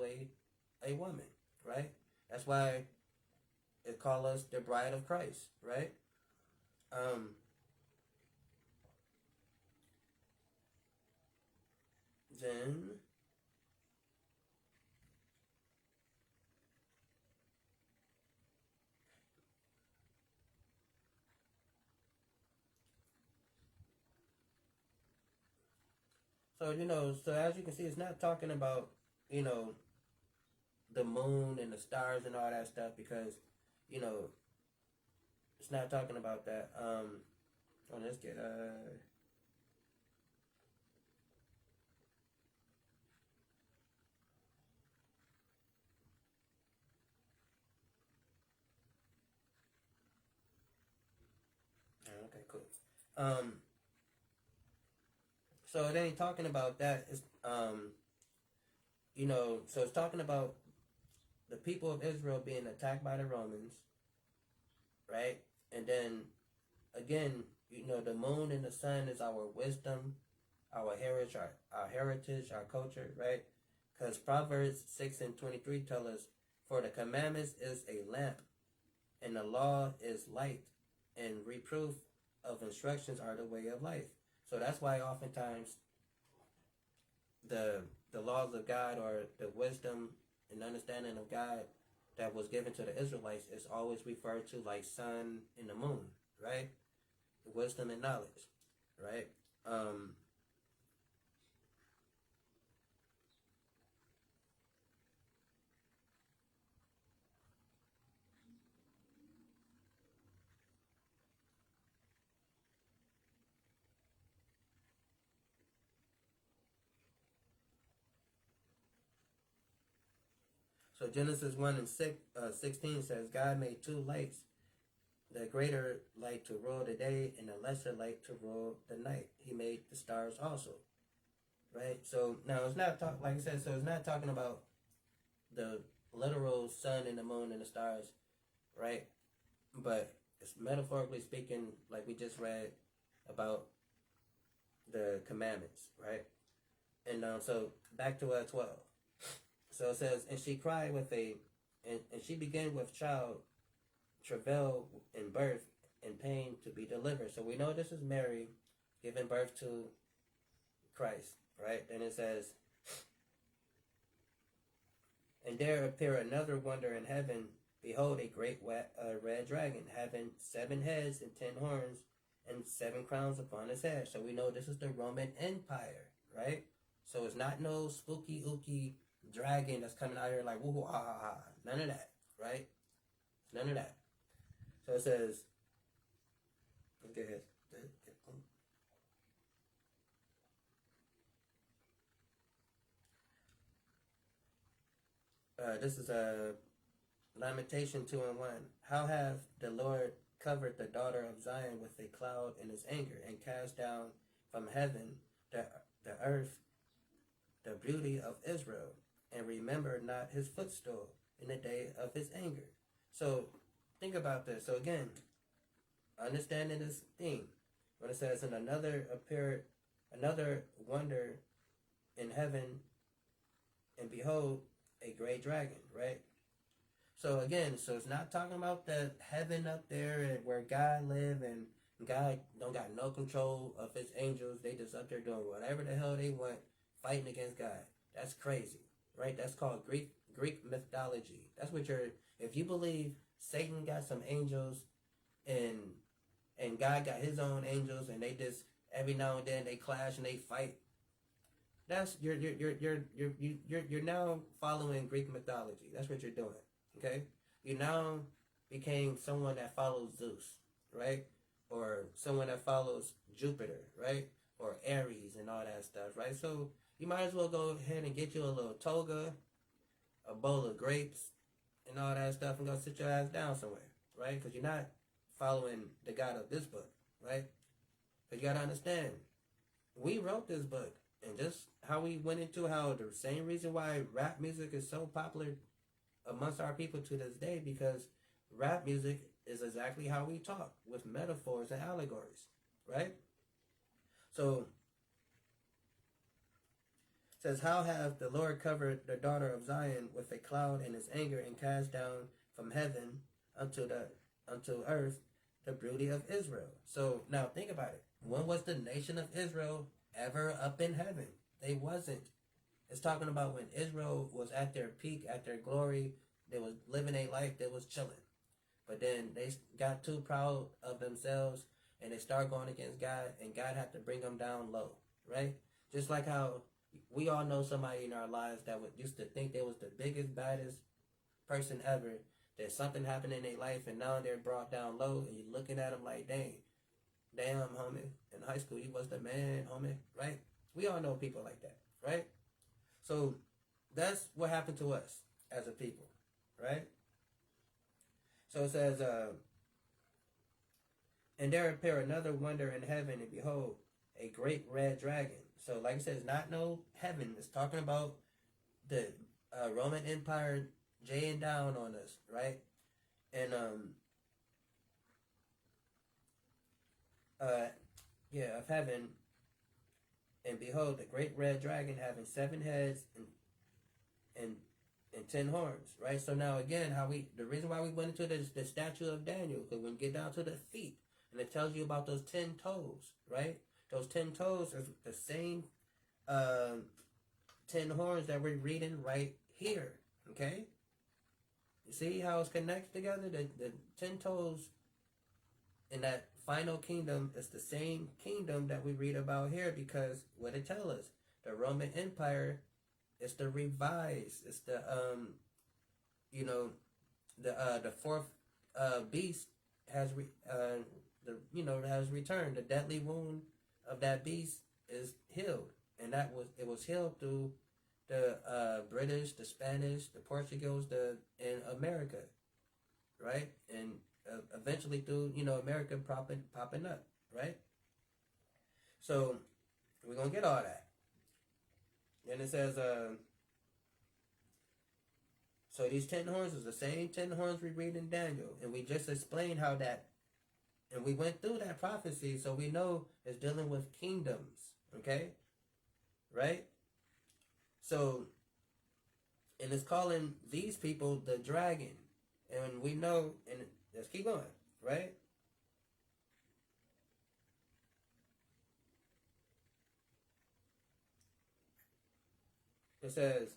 a woman, right? That's why it calls us the bride of Christ, right? Then so as you can see, it's not talking about, the moon and the stars and all that stuff, because, it's not talking about that. Let's get okay, cool. So it ain't talking about that. It's so it's talking about the people of Israel being attacked by the Romans, right? And then again, the moon and the sun is our wisdom, our heritage, our culture, right? Because Proverbs 6 and 23 tell us, for the commandments is a lamp, and the law is light, and reproof of instructions are the way of life. So that's why oftentimes the laws of God, or the wisdom and understanding of God that was given to the Israelites, is always referred to like sun and the moon, right? Wisdom and knowledge, right? So Genesis 1 and 16 says, God made 2 lights, the greater light to rule the day and the lesser light to rule the night. He made the stars also, right? So now it's not like I said, so it's not talking about the literal sun and the moon and the stars, right? But it's metaphorically speaking, like we just read about the commandments, right? And so back to 12. So it says, and she cried and she began with child travail in birth and pain to be delivered. So we know this is Mary giving birth to Christ, right? Then it says, And there appeared another wonder in heaven. Behold, a great red dragon, having 7 heads and 10 horns, and 7 crowns upon his head. So we know this is the Roman Empire, right? So it's not no spooky ooky dragon that's coming out here like woo ha ha ha. None of that, right? None of that. So it says, okay, this is a Lamentation 2:1. How have the Lord covered the daughter of Zion with a cloud in his anger, and cast down from heaven the earth the beauty of Israel, and remembered not his footstool in the day of his anger. So think about this. So again, understanding this thing, when it says, and another wonder in heaven, and behold, a great dragon, right? So again, so it's not talking about the heaven up there and where God live, and God don't got no control of his angels. They just up there doing whatever the hell they want, fighting against God. That's crazy, right? That's called Greek mythology. That's what if you believe Satan got some angels and God got his own angels, and they just every now and then they clash and they fight. That's you're now following Greek mythology. That's what you're doing. Okay, you now became someone that follows Zeus, right? Or someone that follows Jupiter, right? Or Aries and all that stuff, right? So you might as well go ahead and get you a little toga, a bowl of grapes, and all that stuff, and go sit your ass down somewhere, right? Because you're not following the God of this book, right? Because you got to understand, we wrote this book, and just how we went into how the same reason why rap music is so popular amongst our people to this day, because rap music is exactly how we talk, with metaphors and allegories, right? So it says, how have the Lord covered the daughter of Zion with a cloud in his anger, and cast down from heaven unto earth the beauty of Israel. So now think about it. When was the nation of Israel ever up in heaven? They wasn't. It's talking about when Israel was at their peak, at their glory. They was living a life that was chilling. But then they got too proud of themselves, and they start going against God, and God had to bring them down low, right? Just like how we all know somebody in our lives that used to think they was the biggest, baddest person ever. There's something happened in their life, and now they're brought down low, and you're looking at them like, damn, homie. In high school, you was the man, homie, right? We all know people like that, right? So that's what happened to us as a people, right? So it says, and there appeared another wonder in heaven, and behold, a great red dragon. So like I said, it's not no heaven. It's talking about the Roman Empire jaying down on us, right? And of heaven, and behold, the great red dragon having 7 heads and 10 horns, right? So now again, the reason why we went into the statue of Daniel, because when you get down to the feet, and it tells you about those 10 toes, right? Those 10 toes are the same 10 horns that we're reading right here, okay? You see how it's connected together? The 10 toes in that final kingdom is the same kingdom that we read about here, because what it tells us, the Roman Empire is the revised, it's the the fourth beast has has returned. The deadly wound of that beast is healed, and it was healed through the British, the Spanish, the Portuguese, in America, right? And eventually through America popping up, right? So we're gonna get all that. And it says, so these 10 horns is the same 10 horns we read in Daniel, and we just explained how that, and we went through that prophecy, so we know it's dealing with kingdoms, okay? Right? So, and it's calling these people the dragon, and we know, and let's keep going, right? It says,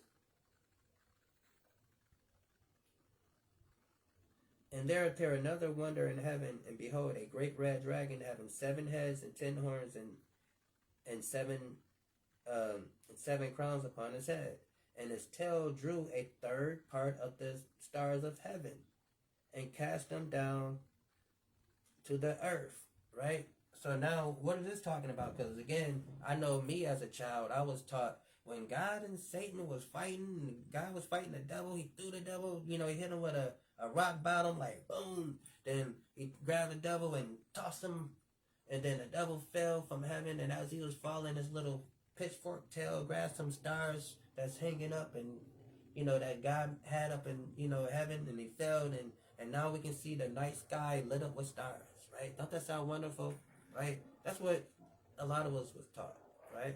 And there appeared another wonder in heaven, and behold, a great red dragon having 7 heads and 10 horns, and seven crowns upon his head. And his tail drew a third part of the stars of heaven, and cast them down to the earth. Right? So now, what is this talking about? Because again, I know me as a child, I was taught when God and Satan was fighting, and God was fighting the devil, he threw the devil, he hit him with a rock bottom, like boom. Then he grabbed the devil and tossed him, and then the devil fell from heaven, and as he was falling, his little pitchfork tail grabbed some stars that's hanging up, and that God had up in heaven, and he fell, and now we can see the night sky lit up with stars, right? Don't that sound wonderful, right? That's what a lot of us was taught, right?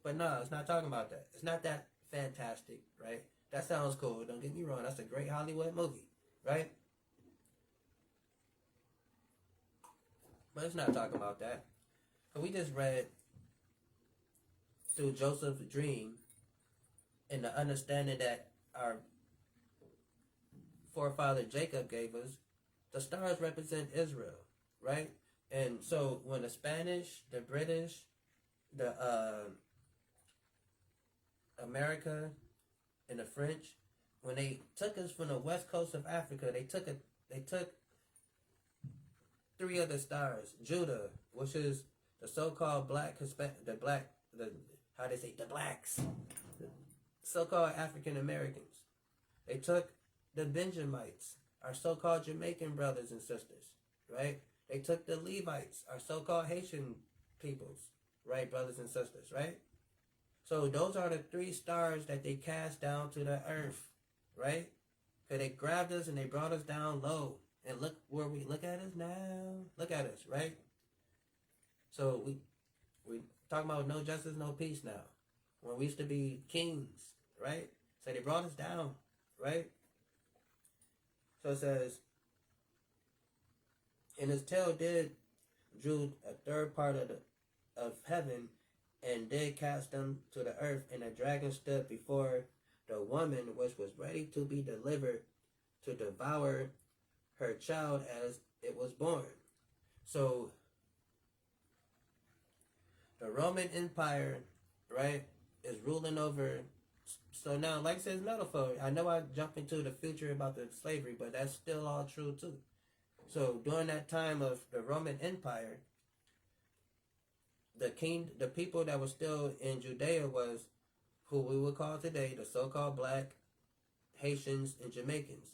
But no, it's not talking about that. It's not that fantastic, right? That sounds cool. Don't get me wrong. That's a great Hollywood movie, right? But it's not talking about that. So we just read through Joseph's dream and the understanding that our forefather Jacob gave us. The stars represent Israel, right? And so when the Spanish, the British, the America, and the French, when they took us from the west coast of Africa, they took 3 other stars. Judah, which is the so-called black the blacks, the so-called African Americans. They took the Benjamites, our so-called Jamaican brothers and sisters, right? They took the Levites, our so-called Haitian peoples, right, brothers and sisters, right? So those are the 3 stars that they cast down to the earth, right? Because they grabbed us and they brought us down low. And look where we look at us now. Look at us, right? So we talking about no justice, no peace now. When we used to be kings, right? So they brought us down, right? So it says, and his tail drew a third part of heaven, and did cast them to the earth, and the dragon stood before the woman which was ready to be delivered to devour her child as it was born. So the Roman Empire, right, is ruling over. So now, like I said, it's metaphor. I know I jumped into the future about the slavery, but that's still all true too. So during that time of the Roman Empire, the people that were still in Judea was who we would call today the so-called black Haitians and Jamaicans.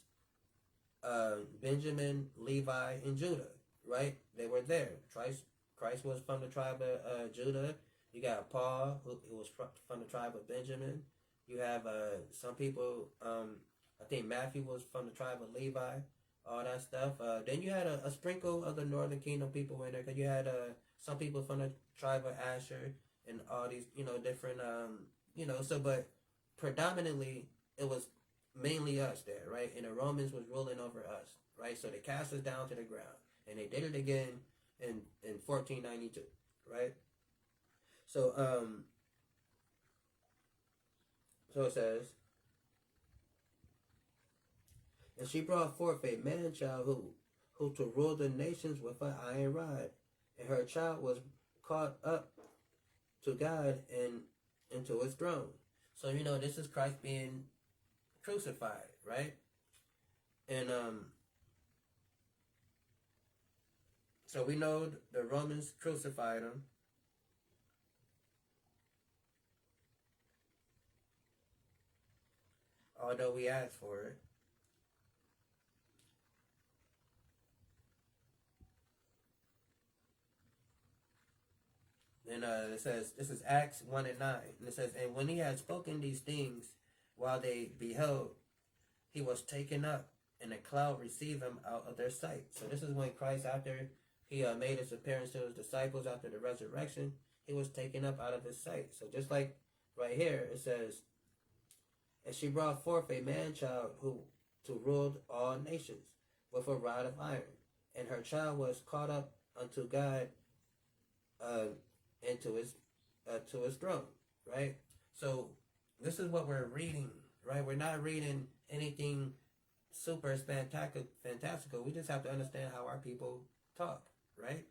Benjamin, Levi, and Judah, right? They were there. Christ was from the tribe of Judah. You got Paul, who was from the tribe of Benjamin. You have some people, I think Matthew was from the tribe of Levi, all that stuff. Then you had a sprinkle of the Northern Kingdom people in there, because you had some people from the tribe of Asher and all these, different, so, but predominantly it was mainly us there, right? And the Romans was ruling over us, right? So they cast us down to the ground, and they did it again in 1492, right? So so it says, and she brought forth a man child who to rule the nations with an iron rod, and her child was caught up to God and into his throne. So this is Christ being crucified, right? And so we know the Romans crucified him. Although we asked for it. And it says, this is Acts 1 and 9. And it says, and when he had spoken these things, while they beheld, he was taken up, and a cloud received him out of their sight. So this is when Christ, after he made his appearance to his disciples after the resurrection, he was taken up out of his sight. So just like right here, it says, and she brought forth a man-child who to rule all nations with a rod of iron. And her child was caught up unto God and to his throne, right? So this is what we're reading, right? We're not reading anything super fantastical. We just have to understand how our people talk, right?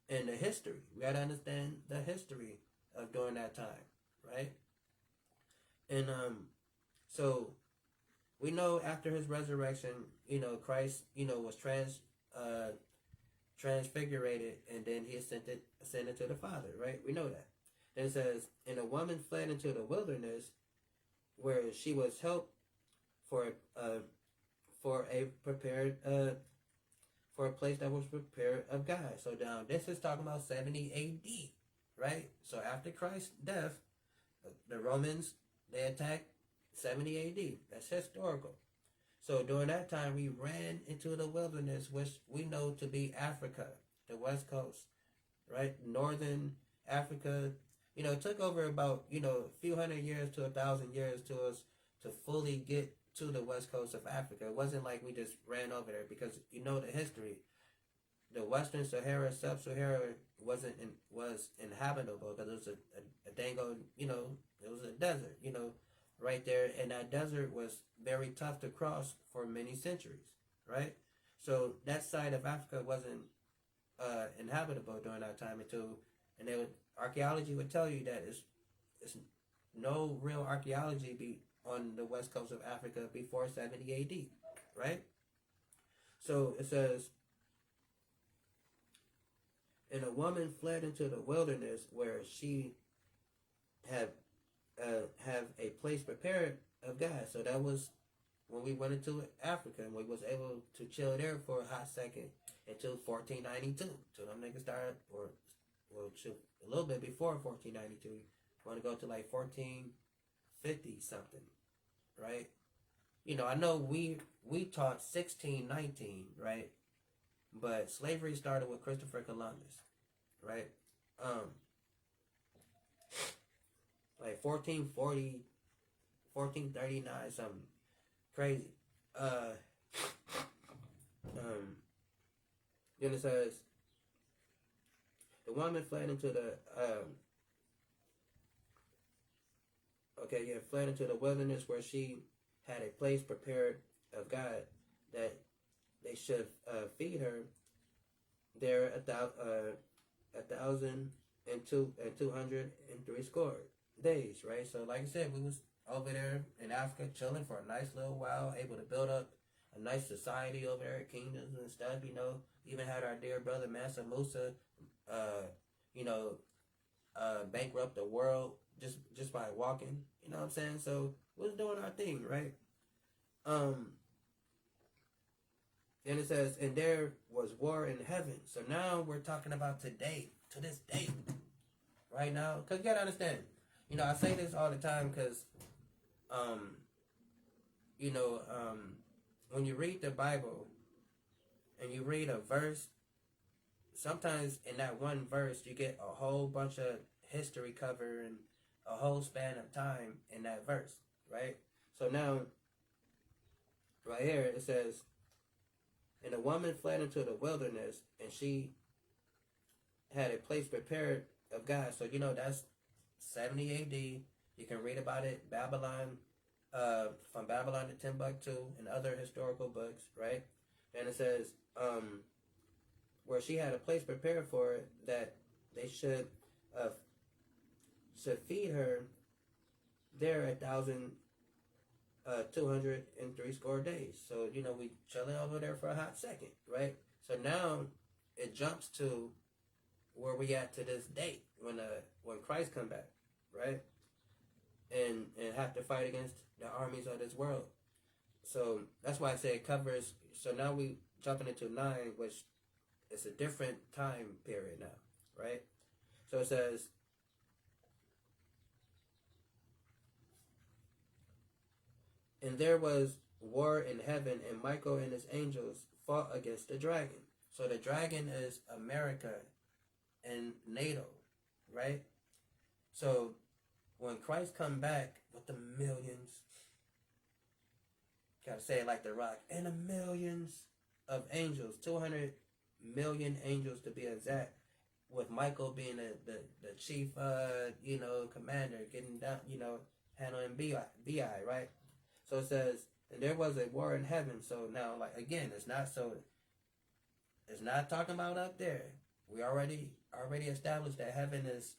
And the history. We got to understand the history of during that time, right? And so we know after his resurrection, Christ, was transfigurated, and then he ascended to the Father, right? We know that. Then it says, and a woman fled into the wilderness, where she was helped for a prepared for a place that was prepared of God. So now this is talking about 70 A.D., right? So after Christ's death, the Romans, they attacked 70 A.D. That's historical. So during that time, we ran into the wilderness, which we know to be Africa, the West Coast, right? Northern Africa, it took over about, a few hundred years to 1,000 years to us to fully get to the West Coast of Africa. It wasn't like we just ran over there, because the history. The Western Sahara, Sub-Sahara was inhabitable, because it was a dango, it was a desert, right there, and that desert was very tough to cross for many centuries, right? So that side of Africa wasn't inhabitable during that time and archaeology would tell you that it's no real archaeology be on the west coast of Africa before 70 AD, right? So it says, and a woman fled into the wilderness, where she have a place prepared of God. So that was when we went into Africa, and we was able to chill there for a hot second until 1492. So them niggas started, a little bit before 1492. Want to go to like 1450 something, right? I know we taught 1619, right? But slavery started with Christopher Columbus, right? Like 1440, 1439, something crazy. Then it says, the woman fled into the fled into the wilderness, where she had a place prepared of God, that they should feed her there 1,203 days, right? So like I said, we was over there in Africa chilling for a nice little while, able to build up a nice society over there, kingdoms and stuff, even had our dear brother Mansa Musa, bankrupt the world just by walking, you know what I'm saying? So we was doing our thing, right? Then it says, and there was war in heaven. So now we're talking about today, to this day, right now. Because you got to understand, I say this all the time because, when you read the Bible and you read a verse, sometimes in that one verse you get a whole bunch of history cover and a whole span of time in that verse, right? So now, right here, it says, and a woman fled into the wilderness, and she had a place prepared of God. So, that's 70 AD. You can read about it, Babylon, from Babylon to Timbuktu, and other historical books, right? And it says, where she had a place prepared for it, that they should feed her there 1,203 days. So, we chilling over there for a hot second, right? So now it jumps to where we at to this date, when Christ come back, right? And have to fight against the armies of this world. So that's why I say it covers. So now we jumping into 9, which is a different time period now, right? So it says, and there was war in heaven, and Michael and his angels fought against the dragon. So the dragon is America and NATO, right? So when Christ come back with the millions, gotta say it like The Rock, and the millions of angels, 200 million angels to be exact, with Michael being the chief, commander, getting down, handling BI, right? So it says, and there was a war in heaven. So now, like again, it's not so. It's not talking about up there. We already established that heaven is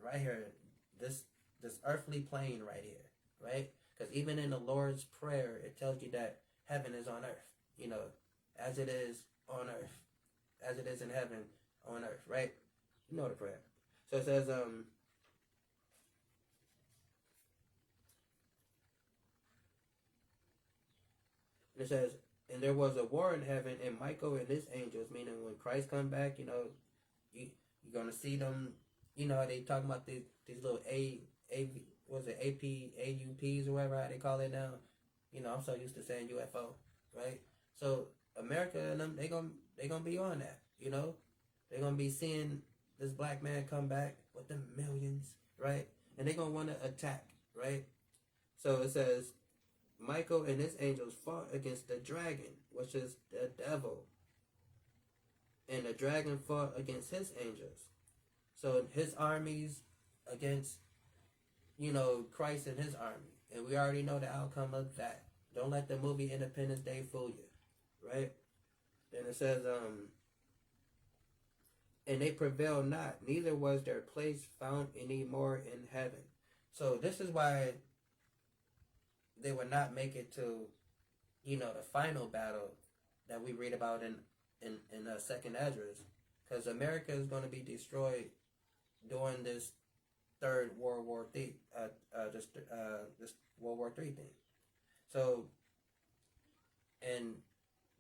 right here. This this earthly plane right here, right? Because even in the Lord's prayer, it tells you that heaven is on earth. You know, as it is on earth, as it is in heaven on earth, right? You know the prayer. So it says, it says, and there was a war in heaven, and Michael and his angels, meaning when Christ come back, you know, you're gonna see them. You know, they talking about these little was it AP AUPs or whatever how they call it now. You know, I'm so used to saying UFO, right? So America and them, they gonna be on that. You know, they're gonna be seeing this black man come back with the millions, right? And they're gonna want to attack, right? So it says Michael and his angels fought against the dragon, which is the devil, and the dragon fought against his angels. So his armies against, you know, Christ and his army. And we already know the outcome of that. Don't let the movie Independence Day fool you. Right? Then it says, and they prevailed not, neither was their place found any more in heaven. So this is why they would not make it to, you know, the final battle that we read about in Second Esdras. Because America is going to be destroyed during this third World War III, this World War III thing. So, and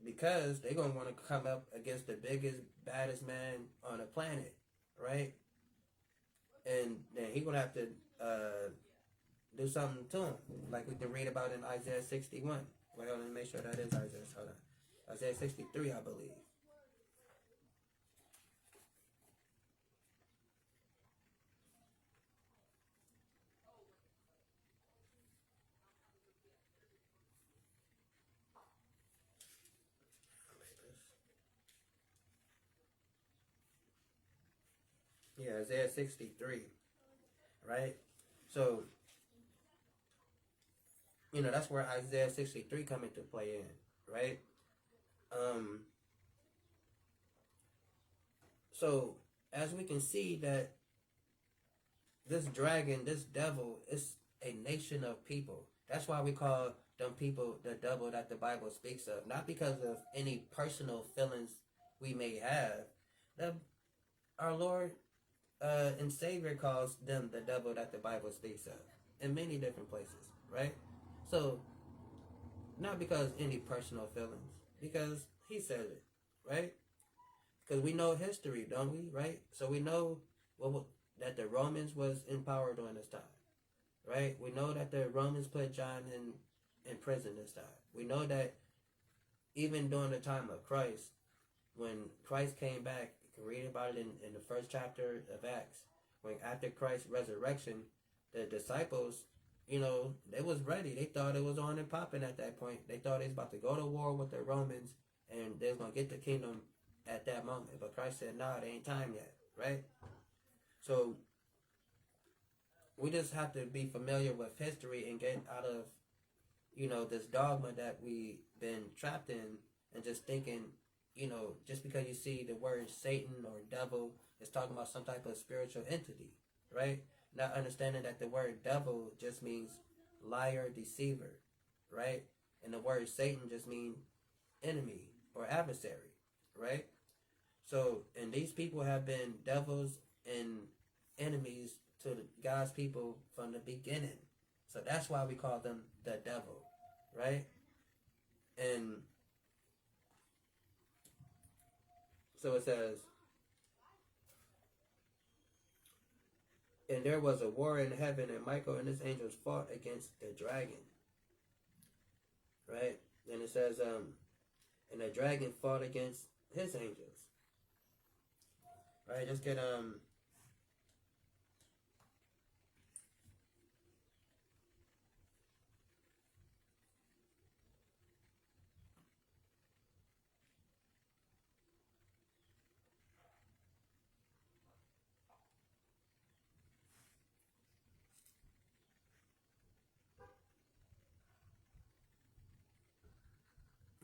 because they're gonna want to come up against the biggest, baddest man on the planet, right? And then he's gonna have to do something to him, like we can read about in Isaiah 61. Wait, hold on, let me make sure that is Isaiah. Hold on, Isaiah 63, I believe. Yeah, Isaiah 63, right? So, you know, that's where Isaiah 63 come into play in, right? So, as we can see that this dragon, this devil, is a nation of people. That's why we call them people the devil that the Bible speaks of. Not because of any personal feelings we may have. The, our Lord and Savior calls them the devil that the Bible speaks of in many different places, right? So, not because any personal feelings, because he said it, right? Because we know history, don't we, right? So we know that the Romans was in power during this time, right? We know that the Romans put John in prison this time. We know that even during the time of Christ, when Christ came back, you can read about it in the first chapter of Acts, when after Christ's resurrection, the disciples, you know, they was ready. They thought it was on and popping at that point. They thought they was about to go to war with the Romans and they was going to get the kingdom at that moment. But Christ said, nah, it ain't time yet, right? So we just have to be familiar with history and get out of, you know, this dogma that we've been trapped in and just thinking, you know, just because you see the word Satan or devil, it's talking about some type of spiritual entity, right? Not understanding that the word devil just means liar, deceiver, right? And the word Satan just means enemy or adversary, right? So, and these people have been devils and enemies to God's people from the beginning. So that's why we call them the devil, right? And so it says, and there was a war in heaven, and Michael and his angels fought against the dragon, right? And it says, and the dragon fought against his angels, right? Just get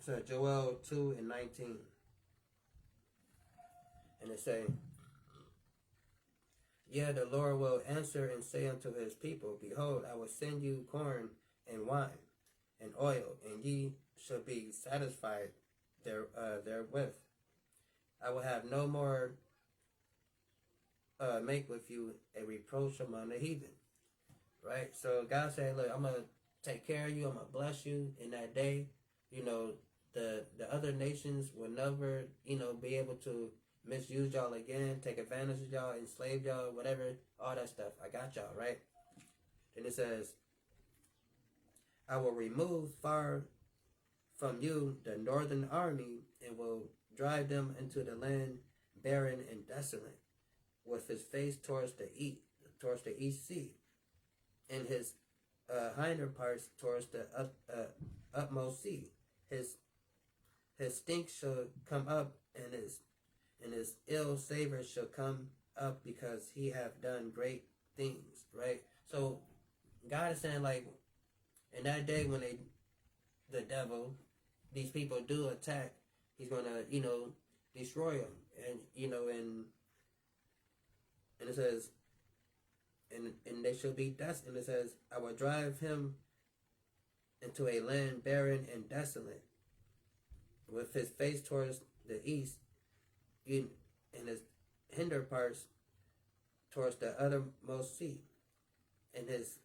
So Joel 2:19. And it say, "Yeah, the Lord will answer and say unto his people, Behold, I will send you corn and wine and oil, and ye shall be satisfied therewith. I will have no more make with you a reproach among the heathen." Right? So God said, look, I'm going to take care of you. I'm going to bless you in that day. You know, the other nations will never, be able to misuse y'all again, take advantage of y'all, enslave y'all, whatever, all that stuff. I got y'all, right? And it says, "I will remove far from you the northern army and will drive them into the land barren and desolate, with his face towards the east sea, and his hinder parts towards the utmost sea. His stink shall come up, and his ill savor shall come up, because he have done great things." Right? So God is saying, like, in that day when the devil, these people do attack, he's gonna, destroy them. And it says, and they shall be dust. And it says, "I will drive him into a land barren and desolate, with his face towards the east, and his hinder parts towards the uttermost sea, and his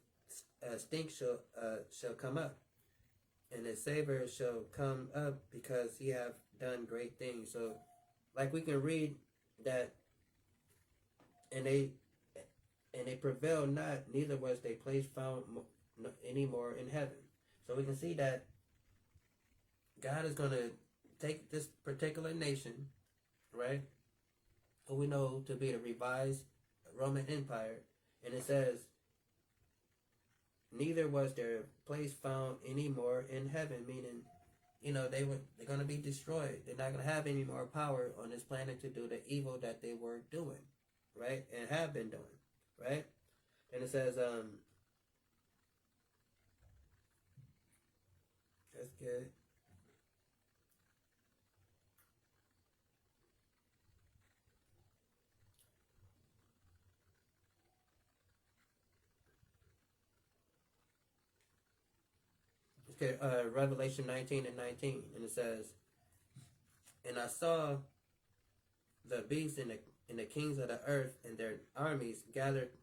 stink shall come up, and his savor shall come up, because he have done great things." So, like, we can read that, and they prevailed not, neither was their place found any more in heaven. So we can see that God is going to take this particular nation, right, who we know to be the revised Roman Empire, and it says, "Neither was their place found any more in heaven," meaning, they're going to be destroyed. They're not going to have any more power on this planet to do the evil that they were doing, right, and have been doing, right? And it says, that's good. Okay, Revelation 19:19, and it says, "And I saw the beasts and the kings of the earth and their armies gathered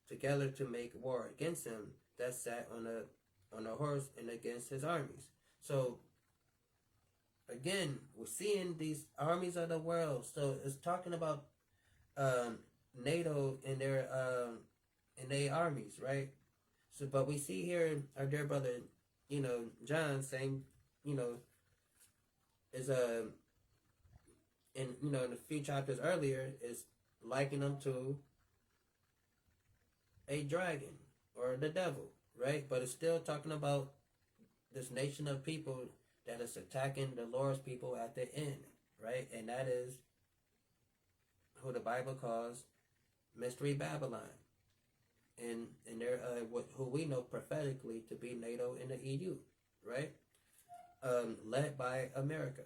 together to make war against him that sat on a horse, and against his armies." So again, we're seeing these armies of the world. So it's talking about NATO and their armies, right? So, but we see here our dear brother, John saying, is in a few chapters earlier, is liking them to a dragon or the devil, right? But it's still talking about this nation of people that is attacking the Lord's people at the end, right? And that is who the Bible calls Mystery Babylon, and they're who we know prophetically to be NATO and the EU, right? Led by America.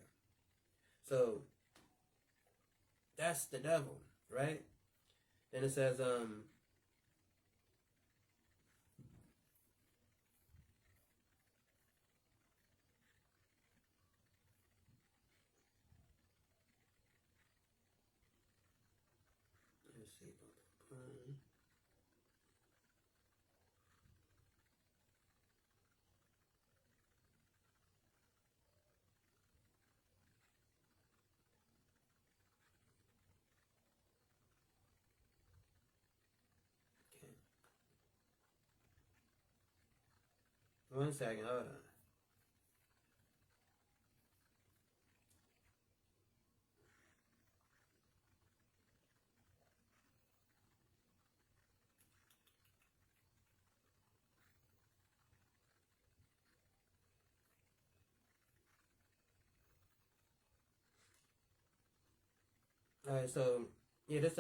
So that's the devil, right? Then it says, let's see. Okay. 1 second, hold on. All right, so yeah, this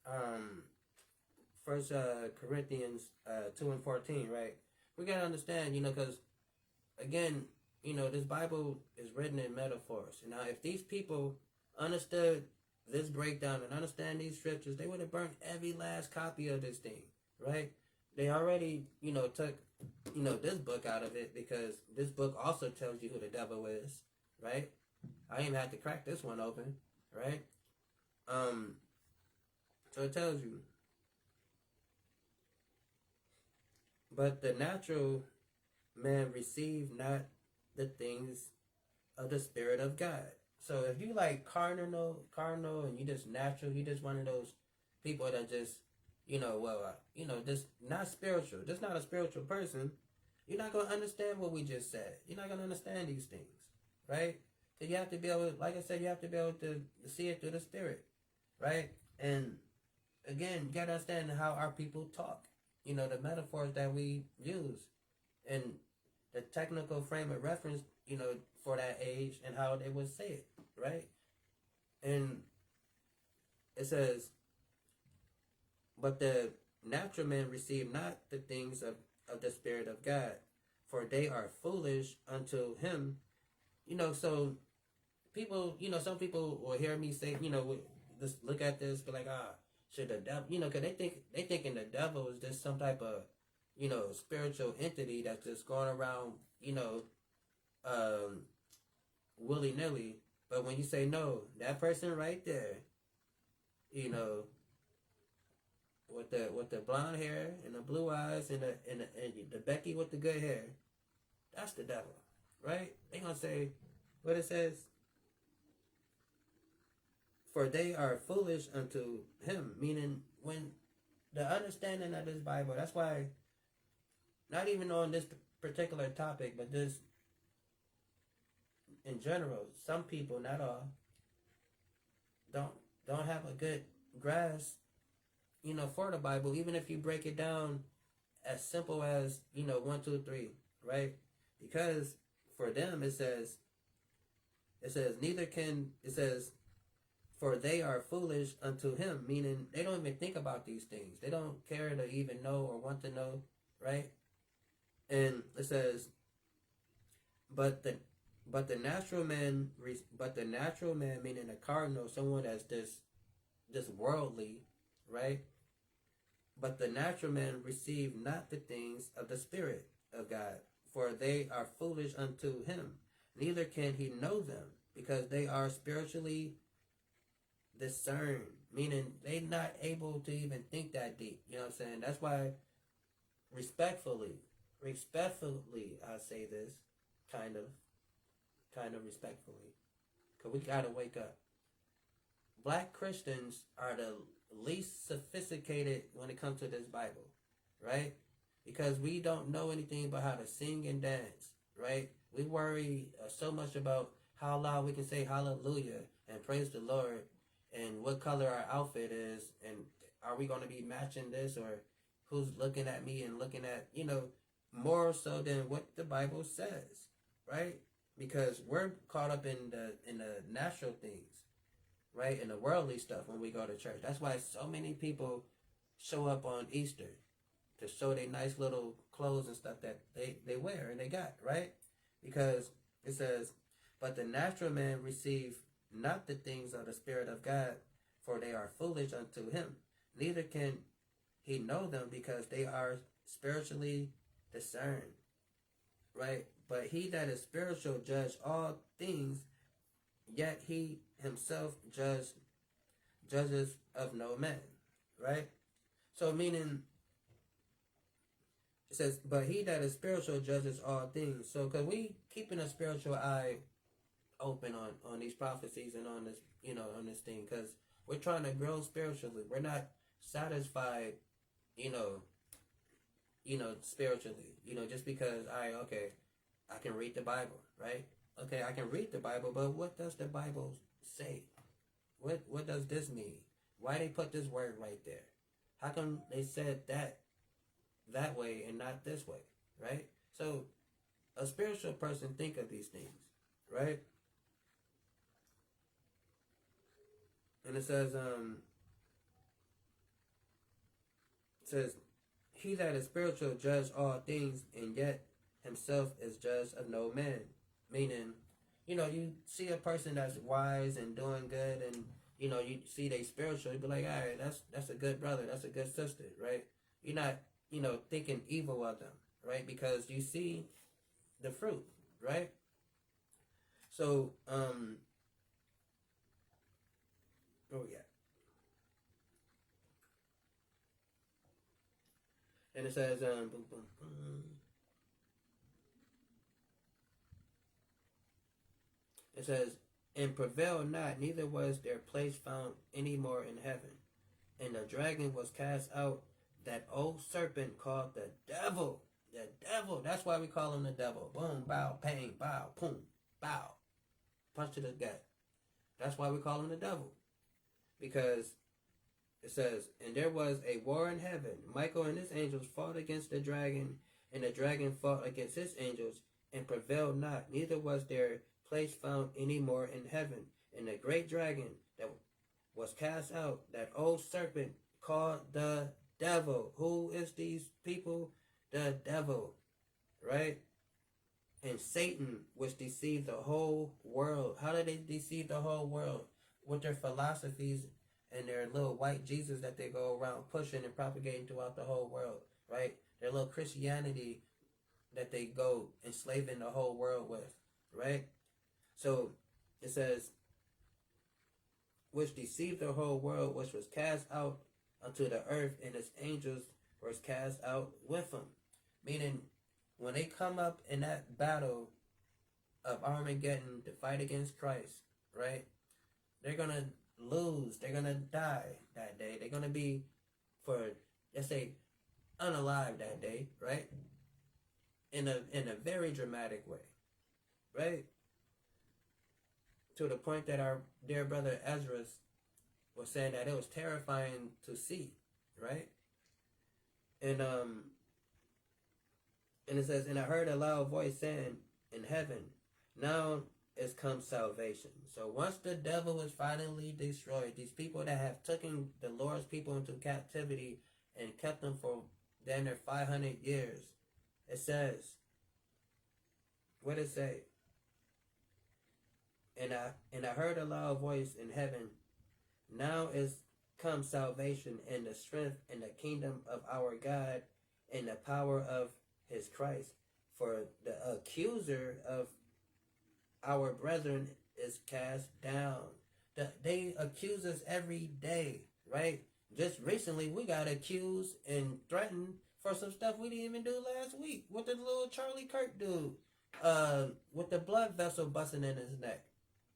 um First Corinthians 2:14, right? We gotta understand, because again, this Bible is written in metaphors. Now, if these people understood this breakdown and understand these scriptures, they would have burnt every last copy of this thing, right? They already, took, this book out of it, because this book also tells you who the devil is, right? I even had to crack this one open, right? So it tells you. But the natural man received not the things of the Spirit of God. So if you like carnal, and you just natural, you just one of those people that just, just not spiritual, just not a spiritual person, you're not going to understand what we just said. You're not going to understand these things, right? So you have to be able, like I said, you have to be able to see it through the Spirit, right? And again, you got to understand how our people talk, the metaphors that we use, and the technical frame of reference, for that age and how they would say it, right? And it says, but the natural man receive not the things of the Spirit of God, for they are foolish unto him. So people, some people will hear me say, just look at this, be like, should the devil, because they thinking the devil is just some type of, spiritual entity that's just going around, willy-nilly. But when you say no, that person right there, with the blonde hair and the blue eyes and the Becky with the good hair, that's the devil, right? They gonna say what it says, for they are foolish unto him, meaning when the understanding of this Bible, that's why, not even on this particular topic, but this in general, some people, not all, don't have a good grasp, for the Bible, even if you break it down as simple as, 1, 2, 3, right? Because for them it says neither can, it says, for they are foolish unto him, meaning they don't even think about these things. They don't care to even know or want to know, right? And it says, but the natural man, meaning a cardinal, someone that's this worldly, right? But the natural man receive not the things of the Spirit of God, for they are foolish unto him. Neither can he know them, because they are spiritually discerned, meaning they not able to even think that deep. You know what I'm saying? That's why respectfully, I say this, kind of respectfully, because we got to wake up. Black Christians are the least sophisticated when it comes to this Bible, right? Because we don't know anything about how to sing and dance, right? We worry so much about how loud we can say hallelujah and praise the Lord, and what color our outfit is, and are we going to be matching this, or who's looking at me and looking at, more so than what the Bible says, right? Because we're caught up in the natural things, right? In the worldly stuff when we go to church. That's why so many people show up on Easter to show their nice little clothes and stuff that they wear and they got, right? Because it says, but the natural man receive not the things of the Spirit of God, for they are foolish unto him. Neither can he know them, because they are spiritually discerned, right? But he that is spiritual judge all things, yet he himself judges of no man, right? So meaning, it says, but he that is spiritual judges all things. So because we keeping a spiritual eye open on these prophecies and on this, on this thing, because we're trying to grow spiritually. We're not satisfied, spiritually, just because I can read the Bible, right? Okay, I can read the Bible, but what does the Bible say? What does this mean? Why they put this word right there? How come they said that way and not this way, right? So a spiritual person think of these things, right? And it says, he that is spiritual judge all things, and yet himself is judge of no man. Meaning, you see a person that's wise and doing good, and you see they spiritual, you be like, all right, that's a good brother, that's a good sister, right? You're not, thinking evil of them, right? Because you see the fruit, right? So, oh yeah. And it says, boom, boom, boom. It says, and prevailed not, neither was their place found any more in heaven. And the dragon was cast out, that old serpent called the devil. The devil. That's why we call him the devil. Boom, bow, bang, bow, boom, bow. Punch to the gut. That's why we call him the devil. Because it says, and there was a war in heaven. Michael and his angels fought against the dragon, and the dragon fought against his angels, and prevailed not. Neither was their place found any more in heaven. And the great dragon that was cast out, that old serpent called the devil. Who is these people? The devil, right? And Satan, which deceived the whole world. How did they deceive the whole world? With their philosophies and their little white Jesus that they go around pushing and propagating throughout the whole world, right? Their little Christianity that they go enslaving the whole world with, right? So it says, which deceived the whole world, which was cast out unto the earth, and his angels was cast out with him. Meaning, when they come up in that battle of Armageddon to fight against Christ, right? They're going to lose. They're going to die that day. They're going to be, for, let's say, unalive that day, right? In a very dramatic way, right? To the point that our dear brother Ezra was saying that it was terrifying to see, right? And it says, and I heard a loud voice saying in heaven, now is come salvation. So once the devil is finally destroyed, these people that have taken the Lord's people into captivity and kept them for damn near 500 years, it says, what did it say? And I heard a loud voice in heaven, now is come salvation and the strength and the kingdom of our God and the power of his Christ. For the accuser of our brethren is cast down. They accuse us every day, right? Just recently we got accused and threatened for some stuff we didn't even do last week. What did little Charlie Kirk do? With the blood vessel busting in his neck.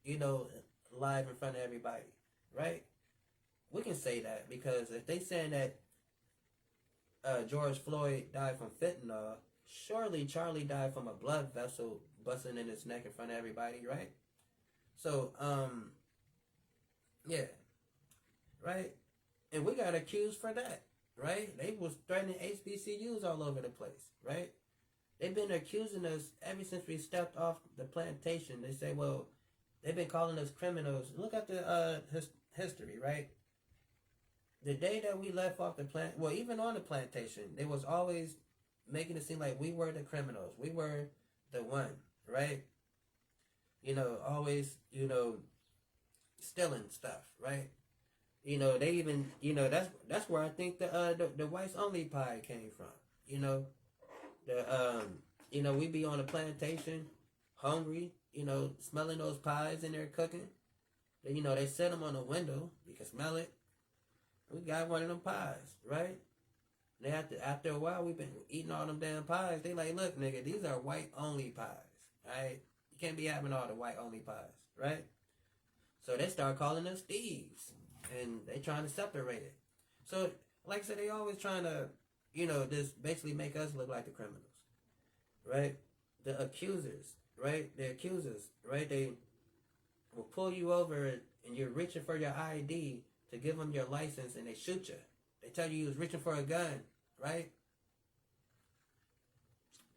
Live in front of everybody, right? We can say that because if they saying that George Floyd died from fentanyl, surely Charlie died from a blood vessel busting in his neck in front of everybody, right? So, yeah, right? And we got accused for that, right? They was threatening HBCUs all over the place, right? They've been accusing us ever since we stepped off the plantation. They say, well, they've been calling us criminals. Look at the history, right? The day that we left off the plant, well, even on the plantation, they was always making it seem like we were the criminals. We were the one, right? Always, stealing stuff, right? They even, that's where I think the whites only pie came from. We be on a plantation, hungry, smelling those pies in there cooking. They set them on the window. You can smell it. We got one of them pies, right? They after a while, we've been eating all them damn pies. They like, look, nigga, these are white only pies, right? You can't be having all the white only pies, right? So they start calling us thieves, and they trying to separate it. So, like I said, they always trying to, just basically make us look like the criminals, right? The accusers, right? The accusers, right? They will pull you over, and you're reaching for your ID to give them your license, and they shoot you. They tell you was reaching for a gun, right?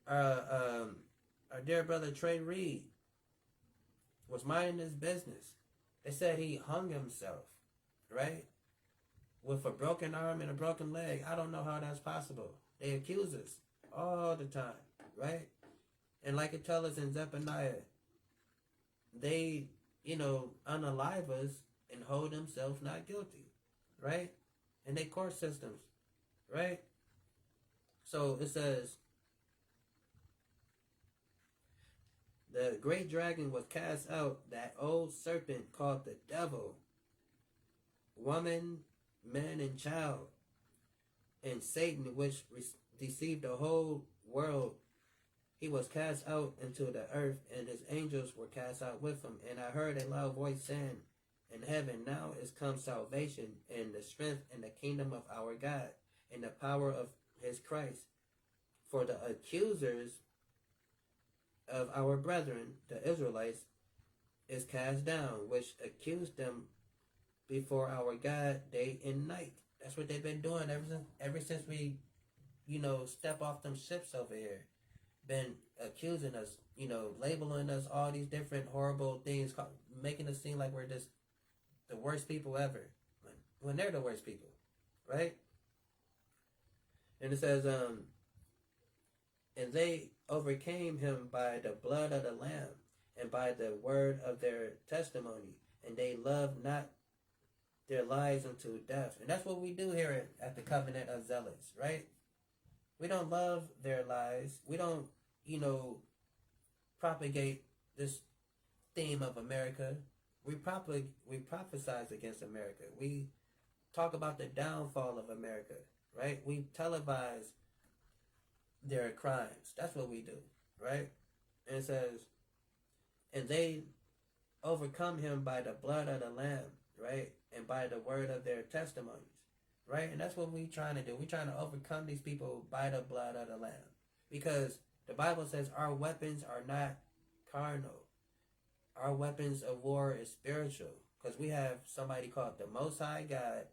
Our dear brother Trey Reed was minding his business. They said he hung himself, right? With a broken arm and a broken leg. I don't know how that's possible. They accuse us all the time, right? And like it tells us in Zephaniah, they, unalive us and hold themselves not guilty, right? In their court systems, right? So it says, the great dragon was cast out, that old serpent called the devil, woman, man, and child, and Satan, which deceived the whole world. He was cast out into the earth, and his angels were cast out with him. And I heard a loud voice saying in heaven, now is come salvation, and the strength, and the kingdom of our God, and the power of his Christ. For the accusers of our brethren, the Israelites, is cast down, which accused them before our God day and night. That's what they've been doing ever since we, step off them ships over here. Been accusing us, labeling us all these different horrible things, making us seem like we're just the worst people ever, when they're the worst people, right? And it says, and they overcame him by the blood of the Lamb and by the word of their testimony, and they loved not their lives unto death. And that's what we do here at the Covenant of Zealots, right? We don't love their lives. We don't, propagate this theme of America. We prophesize against America. We talk about the downfall of America, right? We televise their crimes. That's what we do, right? And it says, and they overcome him by the blood of the Lamb, right? And by the word of their testimonies, right? And that's what we're trying to do. We're trying to overcome these people by the blood of the Lamb. Because the Bible says our weapons are not carnal. Our weapons of war is spiritual. Because we have somebody called the Most High God,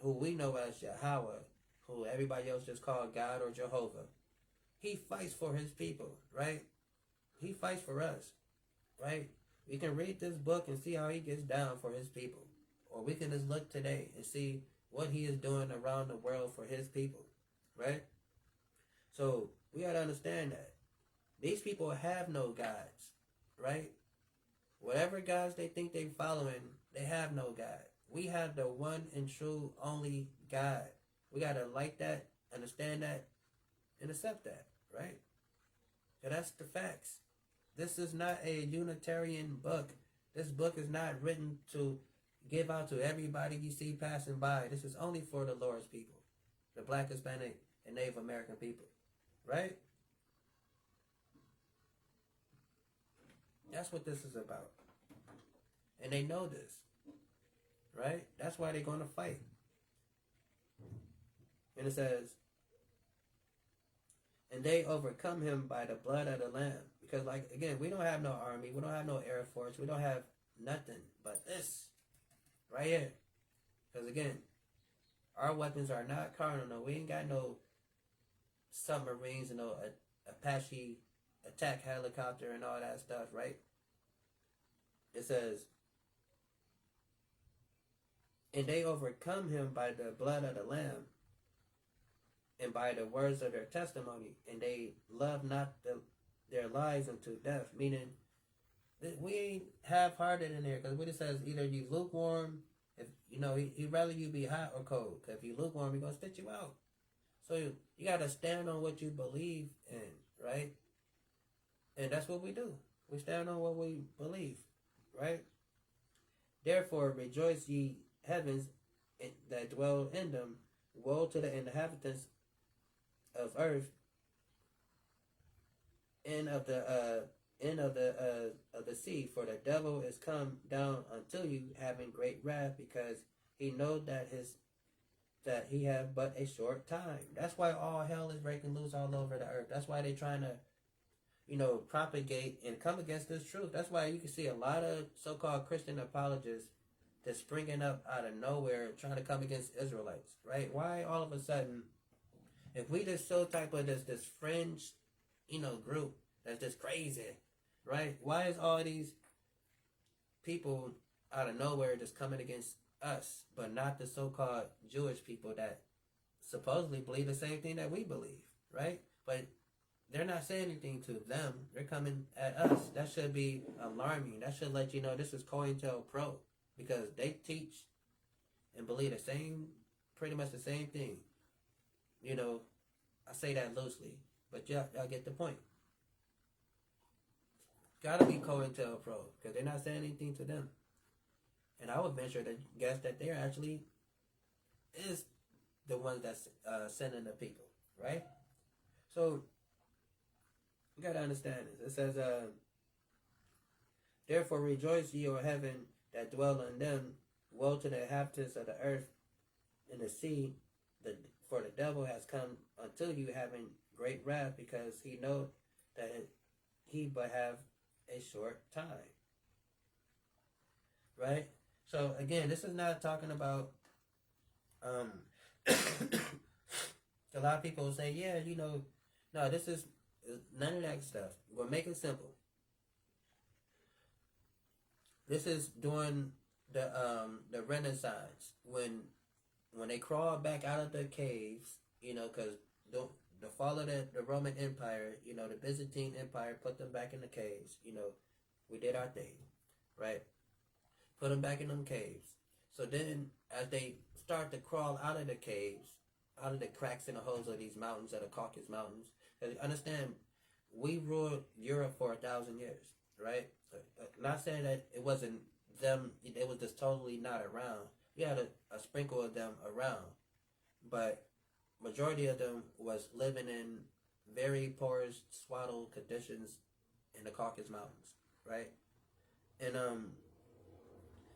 who we know as Yahweh, who everybody else just called God or Jehovah. He fights for his people, right? He fights for us, right? We can read this book and see how he gets down for his people. Or we can just look today and see what he is doing around the world for his people, right? So we got to understand that. These people have no gods, right? Whatever gods they think they're following, they have no God. We have the one and true only God. We got to like that, understand that, and accept that, right? So that's the facts. This is not a Unitarian book. This book is not written to give out to everybody you see passing by. This is only for the Lord's people, the Black, Hispanic, and Native American people, right? That's what this is about. And they know this, right? That's why they're going to fight. And it says, and they overcome him by the blood of the Lamb. Because, like, again, we don't have no army. We don't have no air force. We don't have nothing but this right here. Because, again, our weapons are not carnal. No, we ain't got no submarines and no Apache attack helicopter and all that stuff, right? It says, and they overcome him by the blood of the Lamb and by the words of their testimony, and they love not their lives unto death. Meaning, we ain't half-hearted in there, because what it says, either you lukewarm, if he'd rather you be hot or cold. Because if you lukewarm, he's gonna spit you out. So you gotta stand on what you believe in, right? And that's what we do. We stand on what we believe, right? Therefore rejoice ye heavens that dwell in them. Woe to the inhabitants of earth and of the sea, for the devil is come down unto you, having great wrath, because he know that he have but a short time. That's why all hell is breaking loose all over the earth. That's why they're trying to, propagate and come against this truth. That's why you can see a lot of so-called Christian apologists that's springing up out of nowhere trying to come against Israelites, right? Why all of a sudden, if we just so type of this fringe, group that's just crazy, right? Why is all these people out of nowhere just coming against us, but not the so-called Jewish people that supposedly believe the same thing that we believe, right? But they're not saying anything to them. They're coming at us. That should be alarming. That should let you know this is COINTELPRO, because they teach and believe the same, pretty much the same thing. You know, I say that loosely, but y'all get the point. Gotta be COINTELPRO, because they're not saying anything to them. And I would venture to guess that they're actually is the ones that's sending the people, right? So you gotta understand this. It says, therefore rejoice ye, O heaven, that dwell in them. Woe to the inhabitants of the earth and the sea, for the devil has come unto you having great wrath, because he know that he but have a short time. Right? So again, this is not talking about a lot of people say, yeah, you know, no, this is none of that stuff. We'll make it simple. This is during the Renaissance, when they crawled back out of the caves, you know, because the fall of the Roman Empire, you know, the Byzantine Empire put them back in the caves. You know, we did our thing, right? Put them back in them caves. So then, as they start to crawl out of the caves, out of the cracks and the holes of these mountains, of the Caucasus Mountains, because understand, we ruled Europe for 1,000 years, right? Not saying that it wasn't them, it was just totally not around. You had a sprinkle of them around, but majority of them was living in very poor, swaddled conditions in the Caucasus Mountains, right? And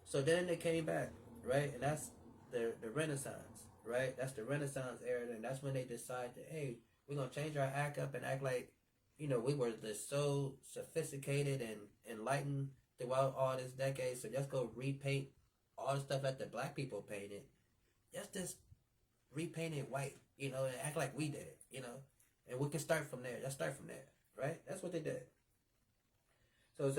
so then they came back, right? And that's the Renaissance, right? That's the Renaissance era, and that's when they decided, hey, we're gonna change our act up and act like, you know, we were just so sophisticated and enlightened throughout all this decade. So let's go repaint all the stuff that the black people painted. Let's just repaint it white, you know, and act like we did it, you know. And we can start from there. Let's start from there, right? That's what they did. So it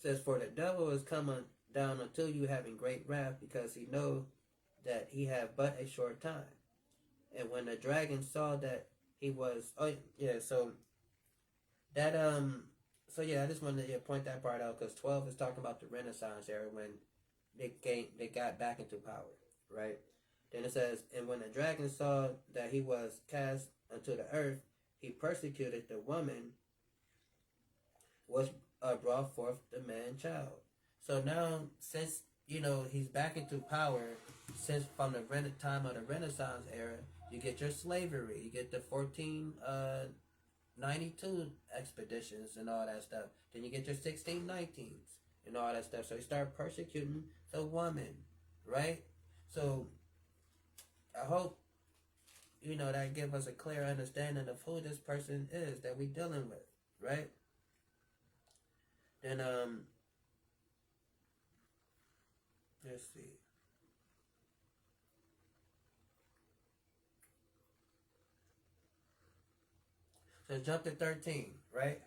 says, for the devil is coming down unto you having great wrath, because he know that he have but a short time. And when the dragon saw that he was, I just wanted to point that part out, because 12 is talking about the Renaissance era, when they got back into power, right? Then it says, and when the dragon saw that he was cast unto the earth, he persecuted the woman was brought forth the man child. So now, since, you know, he's back into power, since from the time of the Renaissance era, you get your slavery, you get the 1492 expeditions and all that stuff. Then you get your 1619s and all that stuff. So you start persecuting the woman, right? So I hope, you know, that give us a clear understanding of who this person is that we dealing with, right? Then let's see. So jump to 13, right?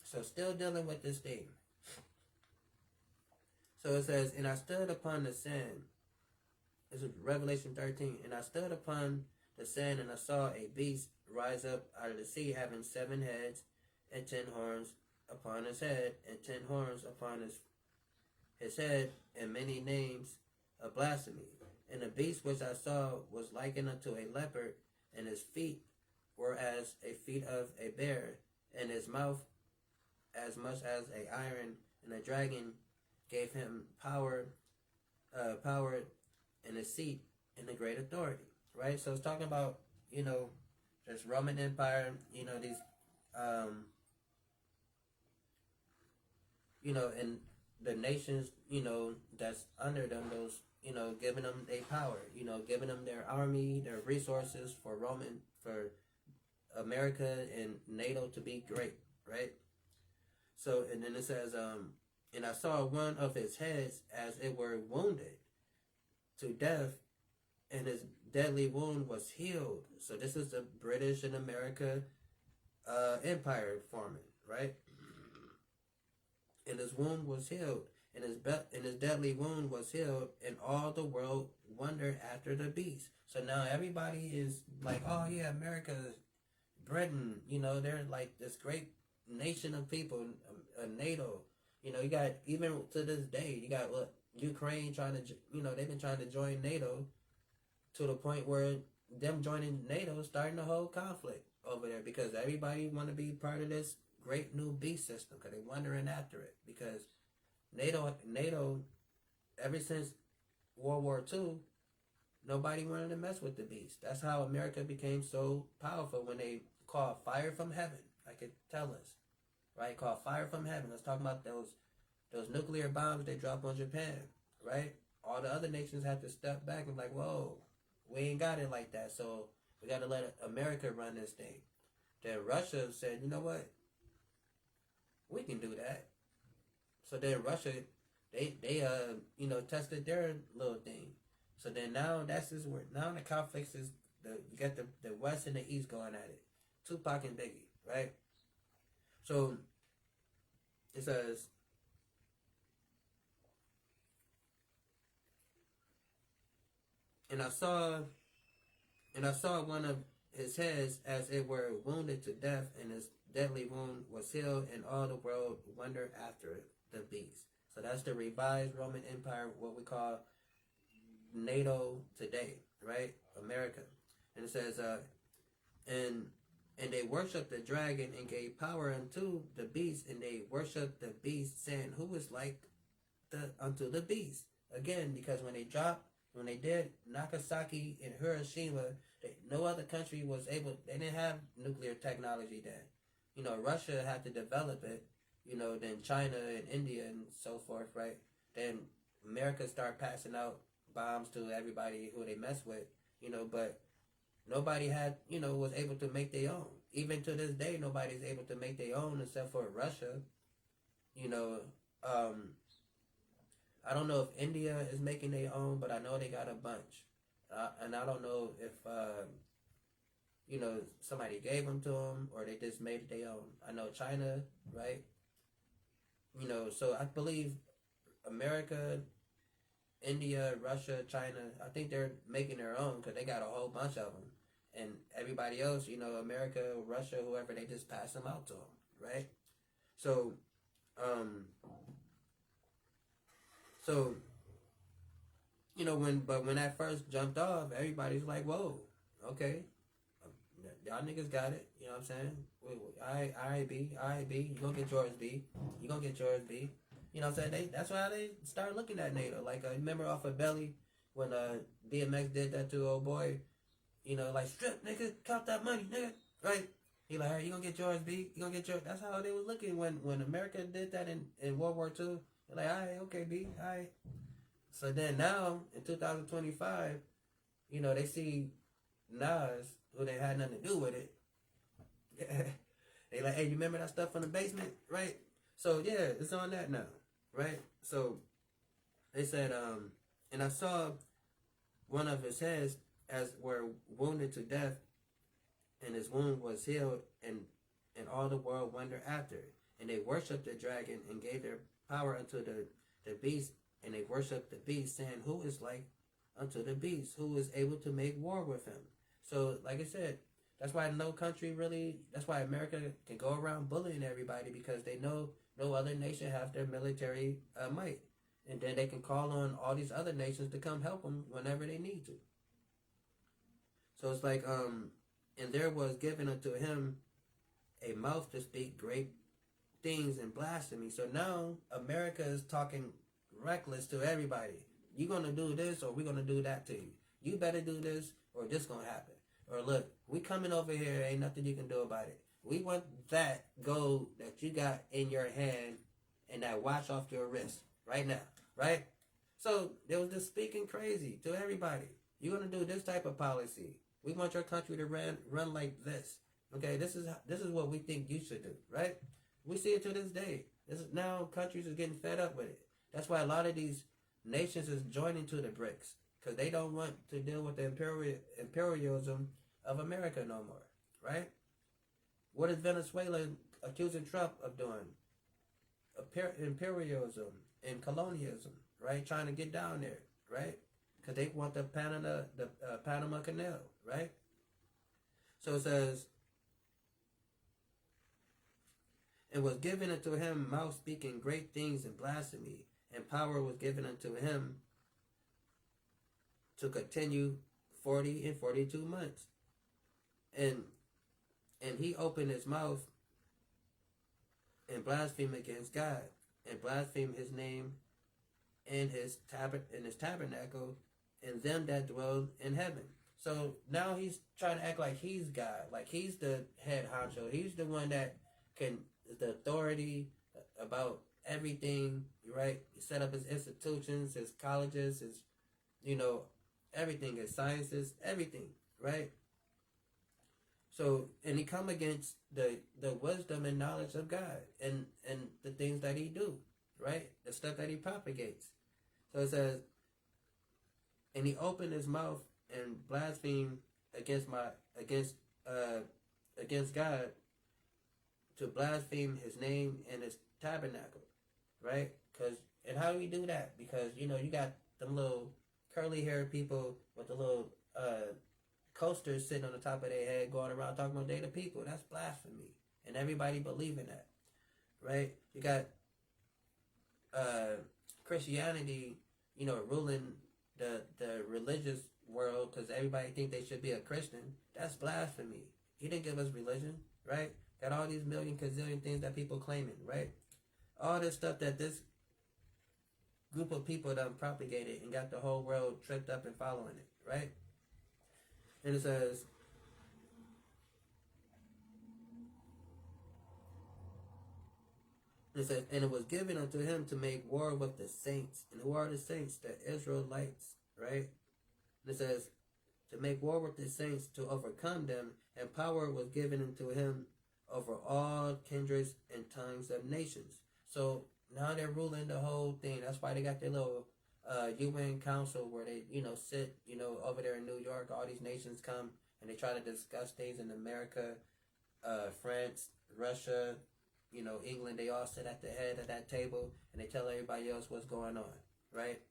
So still dealing with this thing. So it says, and I stood upon the sand. This is Revelation 13. And I stood upon the sand, and I saw a beast rise up out of the sea, having 7 heads and 10 horns upon his head, and 10 horns upon his head, and many names of blasphemy. And the beast which I saw was likened unto a leopard, and his feet were as a feet of a bear, and his mouth as much as a iron. And the dragon gave him power, and a seat and a great authority. Right? So it's talking about, you know, this Roman Empire, you know, these, you know, and the nations, you know, that's under them, those, you know, giving them their power, you know, giving them their army, their resources for America and NATO to be great, right? So, and then it says, and I saw one of his heads as it were wounded to death, and his deadly wound was healed. So this is the British and America Empire forming, right? And his wound was healed, and his deadly wound was healed, and all the world wondered after the beast. So now everybody is like, oh yeah, America, Britain, they're like this great nation of people, NATO. You got, even to this day, you got Ukraine trying to, they've been trying to join NATO to the point where them joining NATO is starting the whole conflict over there because everybody want to be part of this great new beast system because they're wondering after it because NATO, ever since World War II, nobody wanted to mess with the beast. That's how America became so powerful when they called fire from heaven. I could tell us, right? Called fire from heaven. Let's talk about those nuclear bombs they dropped on Japan, right? All the other nations had to step back and like, whoa, we ain't got it like that. So we got to let America run this thing. Then Russia said, you know what? We can do that. So then Russia, they tested their little thing. So then now that's just where now the conflicts is you got the West and the East going at it. Tupac and Biggie, right? So it says, and I saw one of his heads as it were wounded to death, and his deadly wound was healed, and all the world wondered after it, the beast. So that's the revised Roman Empire, what we call NATO today, right? America. And it says, and they worshipped the dragon and gave power unto the beast, and they worshipped the beast, saying, who is like unto the beast? Again, because when they did Nagasaki and Hiroshima, no other country was able, they didn't have nuclear technology then. Russia had to develop it, then China and India and so forth, right? Then America started passing out bombs to everybody who they mess with, but nobody had, was able to make their own. Even to this day, nobody's able to make their own except for Russia. I don't know if India is making their own, but I know they got a bunch. And I don't know if, somebody gave them to them or they just made it their own. I know China, right? So I believe America, India, Russia, China, I think they're making their own because they got a whole bunch of them. And everybody else, America, Russia, whoever, they just pass them out to them, right? So, when that first jumped off, everybody's like, whoa, okay, y'all niggas got it, you know what I'm saying? Alright, B, you gonna get yours, B. You gonna get yours, B. You know what I'm saying? That's why they started looking at NATO. Like, remember off of Belly when DMX did that to old boy? Like, strip, nigga, count that money, nigga, right? He like, all right, you gonna get yours, B. You gonna get yours. That's how they was looking when America did that in World War II. They're like, all right, okay, B, all right. So then now, in 2025, they see Nas, who they had nothing to do with it. They like, hey, you remember that stuff from the basement, right? So yeah, it's on that now, right? So they said, and I saw one of his heads as were wounded to death, and his wound was healed, and all the world wondered after it. And they worshipped the dragon and gave their power unto the beast, and they worshipped the beast, saying, who is like unto the beast, who is able to make war with him? So, like I said, that's why that's why America can go around bullying everybody, because they know no other nation have their military might. And then they can call on all these other nations to come help them whenever they need to. So it's like, and there was given unto him a mouth to speak great things and blasphemy. So now America is talking reckless to everybody. You gonna do this or we gonna do that to you. You better do this or this gonna happen. Or look, we coming over here, ain't nothing you can do about it. We want that gold that you got in your hand and that watch off your wrist right now, right? So they was just speaking crazy to everybody. You're gonna do this type of policy. We want your country to run like this. Okay, this is what we think you should do, right? We see it to this day. Now countries are getting fed up with it. That's why a lot of these nations is joining to the BRICS, because they don't want to deal with the imperialism of America no more, right? What is Venezuela accusing Trump of doing? Imperialism in colonialism, right? Trying to get down there, right? Because they want the Panama Canal, right? So it says, "And was given unto him mouth speaking great things and blasphemy, and power was given unto him to continue 40 and 42 months. And he opened his mouth and blasphemed against God, and blasphemed his name and his tabernacle, and them that dwell in heaven." So now he's trying to act like he's God, like he's the head honcho. He's the one that is the authority about everything, right? He set up his institutions, his colleges, his, everything, his sciences, everything, right? So, and he come against the wisdom and knowledge of God and the things that he do, right? The stuff that he propagates. So it says, "And he opened his mouth and blasphemed against God, to blaspheme his name and his tabernacle," right? And how do we do that? Because you got them little curly haired people with the little coasters sitting on the top of their head, going around talking about they the people. That's blasphemy, and everybody believing that, right? You got Christianity, ruling the religious world because everybody think they should be a Christian. That's blasphemy. He didn't give us religion, right? Got all these million gazillion things that people claiming, right? All this stuff that this group of people done propagated and got the whole world tripped up and following it, right? And it says, "And it was given unto him to make war with the saints." And who are the saints? The Israelites, right? And it says, "To make war with the saints, to overcome them, and power was given unto him over all kindreds and tongues of nations." So now they're ruling the whole thing. That's why they got their little UN council where they, sit, over there in New York. All these nations come and they try to discuss things in America, France, Russia, England. They all sit at the head of that table and they tell everybody else what's going on, right?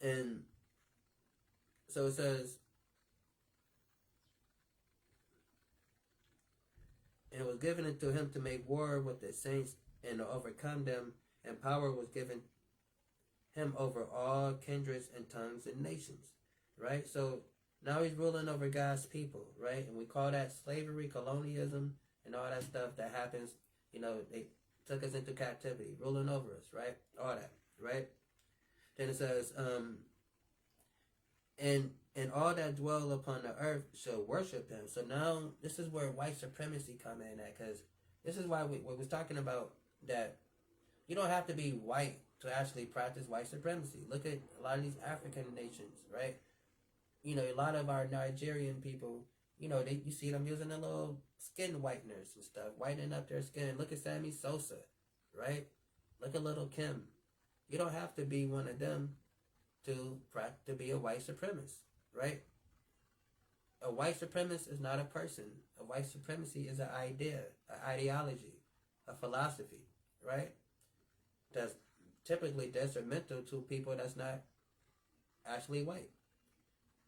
And so it says, "And it was given unto him to make war with the saints and to overcome them, and power was given him over all kindreds and tongues and nations," right? So now he's ruling over God's people, right? And we call that slavery, colonialism, and all that stuff that happens. They took us into captivity, ruling over us, right? All that, right? Then it says, and all that dwell upon the earth shall worship him. So now this is where white supremacy come in at, because this is why we was talking about that you don't have to be white to actually practice white supremacy. Look at a lot of these African nations, right? A lot of our Nigerian people, you see them using a little skin whiteners and stuff, whitening up their skin. Look at Sammy Sosa, right? Look at Little Kim. You don't have to be one of them to be a white supremacist, right? A white supremacist is not a person. A white supremacy is an idea, an ideology, a philosophy, right? That's typically detrimental to people that's not actually white.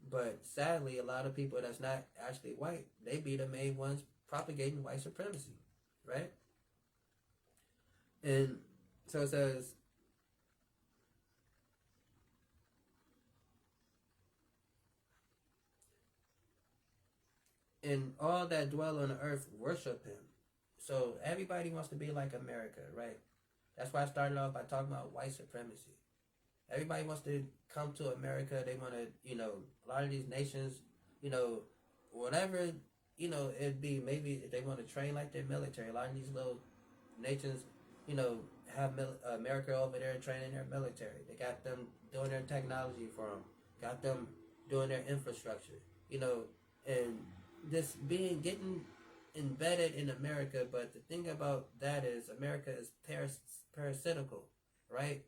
But sadly, a lot of people that's not actually white, they be the main ones propagating white supremacy, right? And so it says, "And all that dwell on the earth worship him." So everybody wants to be like America, right? That's why I started off by talking about white supremacy. Everybody wants to come to America. They want to, a lot of these nations, whatever, it'd be, maybe they want to train like their military. A lot of these little nations, have America over there training their military. They got them doing their technology for them. Got them doing their infrastructure, and this getting embedded in America. But the thing about that is America is parasitical, right?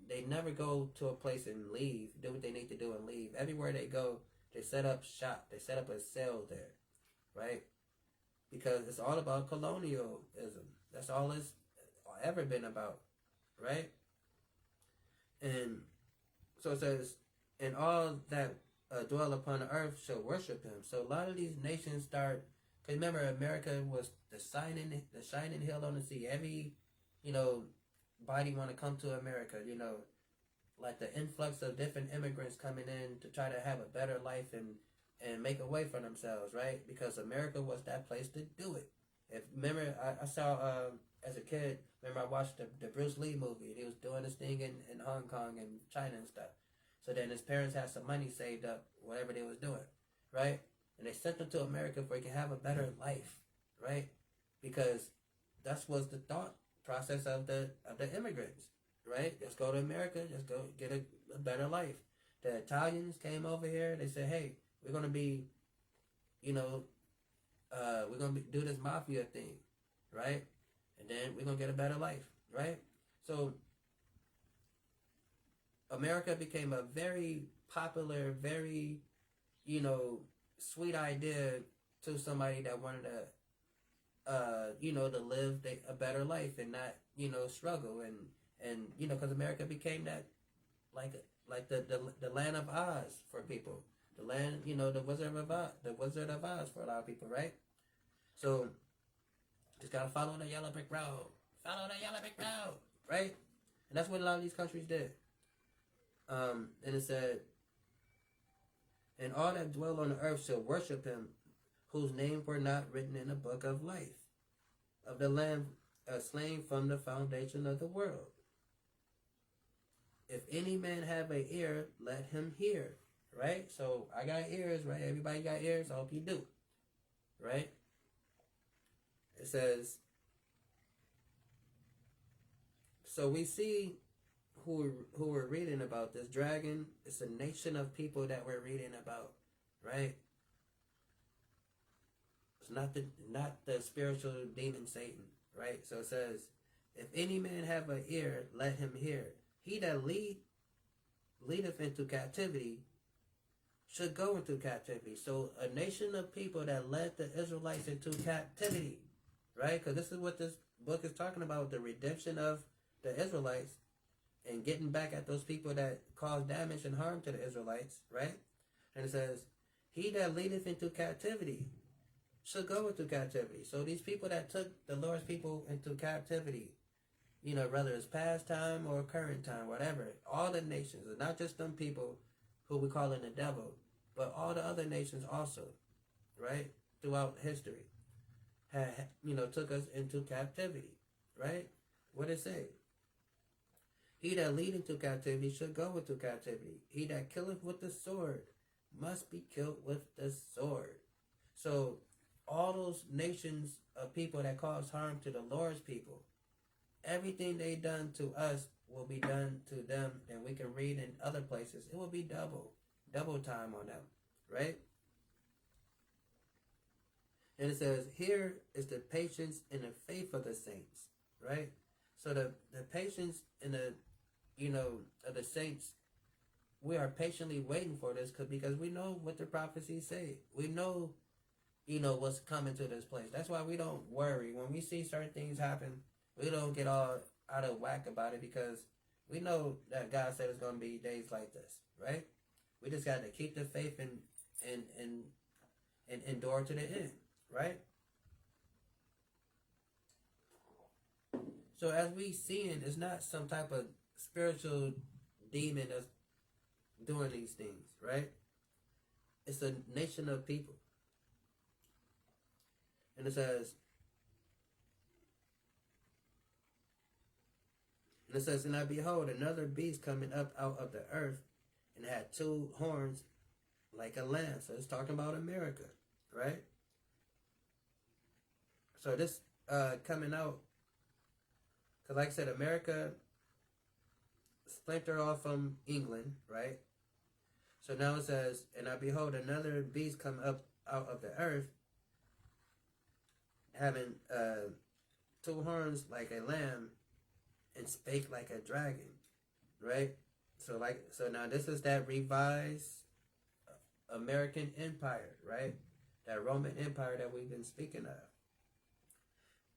They never go to a place and leave, do what they need to do and leave. Everywhere they go, they set up shop. They set up a cell there, right? Because it's all about colonialism. That's all it's ever been about, right? And so it says, and all that dwell upon the earth shall worship him. So a lot of these nations start, because remember, America was the shining hill on the sea. Every, body want to come to America, like the influx of different immigrants coming in to try to have a better life and make a way for themselves, right? Because America was that place to do it. If remember, I saw as a kid. Remember, I watched the Bruce Lee movie. And he was doing this thing in Hong Kong and China and stuff. So then his parents had some money saved up, whatever they was doing, right? And they sent him to America for he can have a better life, right? Because that was the thought process of the immigrants, right? Just go to America, just go get a better life. The Italians came over here. They said, hey, we're gonna be, we're gonna do this mafia thing, right? And then we're gonna get a better life, right? So America became a very popular, very, sweet idea to somebody that wanted to, to live a better life and not, struggle and because America became that, like the land of Oz for people, the land, the Wizard of Oz for a lot of people, right? So just gotta follow the yellow brick road, right? And that's what a lot of these countries did. And it said, and all that dwell on the earth shall worship him, whose names were not written in the book of life, of the Lamb slain from the foundation of the world. If any man have an ear, let him hear. Right? So I got ears, right? Everybody got ears. I hope you do. Right? It says, so we see who we're reading about. This dragon, it's a nation of people that we're reading about, right? It's not the spiritual demon Satan, right? So it says, if any man have an ear, let him hear. He that leadeth into captivity should go into captivity. So a nation of people that led the Israelites into captivity, right? Because this is what this book is talking about, the redemption of the Israelites and getting back at those people that caused damage and harm to the Israelites, right? And it says, he that leadeth into captivity should go into captivity. So these people that took the Lord's people into captivity, whether it's past time or current time, whatever, all the nations, and not just them people who we call in the devil, but all the other nations also, right, throughout history, took us into captivity, right? What did it say? He that lead into captivity should go into captivity. He that killeth with the sword must be killed with the sword. So all those nations of people that cause harm to the Lord's people, everything they done to us will be done to them, and we can read in other places. It will be double time on them, right? And it says, here is the patience and the faith of the saints, right? So the patience and the, of the saints, we are patiently waiting for this because we know what the prophecies say. We know, what's coming to this place. That's why we don't worry. When we see certain things happen, we don't get all out of whack about it because we know that God said it's going to be days like this, right? We just got to keep the faith and endure to the end, right? So as we seeing, it's not some type of spiritual demon that's doing these things, right? It's a nation of people. And it says, and I behold another beast coming up out of the earth, and had two horns like a lamb. So it's talking about America, right? So this coming out, because like I said, America splintered off from England, right? So now it says, and I behold another beast come up out of the earth, having two horns like a lamb, and spake like a dragon, right? So now this is that revised American empire, right? That Roman empire that we've been speaking of.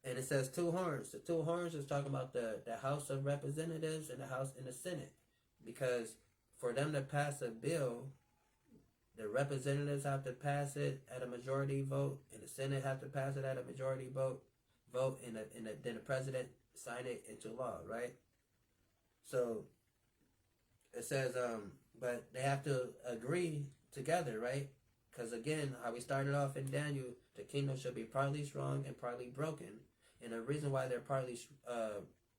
And it says two horns. The two horns is talking about the House of Representatives and the House and the Senate. because for them to pass a bill, the representatives have to pass it at a majority vote, and the Senate have to pass it at a majority vote, and then the president sign it into law, right? So it says, but they have to agree together, right? Because again, how we started off in Daniel, the kingdom should be partly strong and partly broken, and the reason why they're partly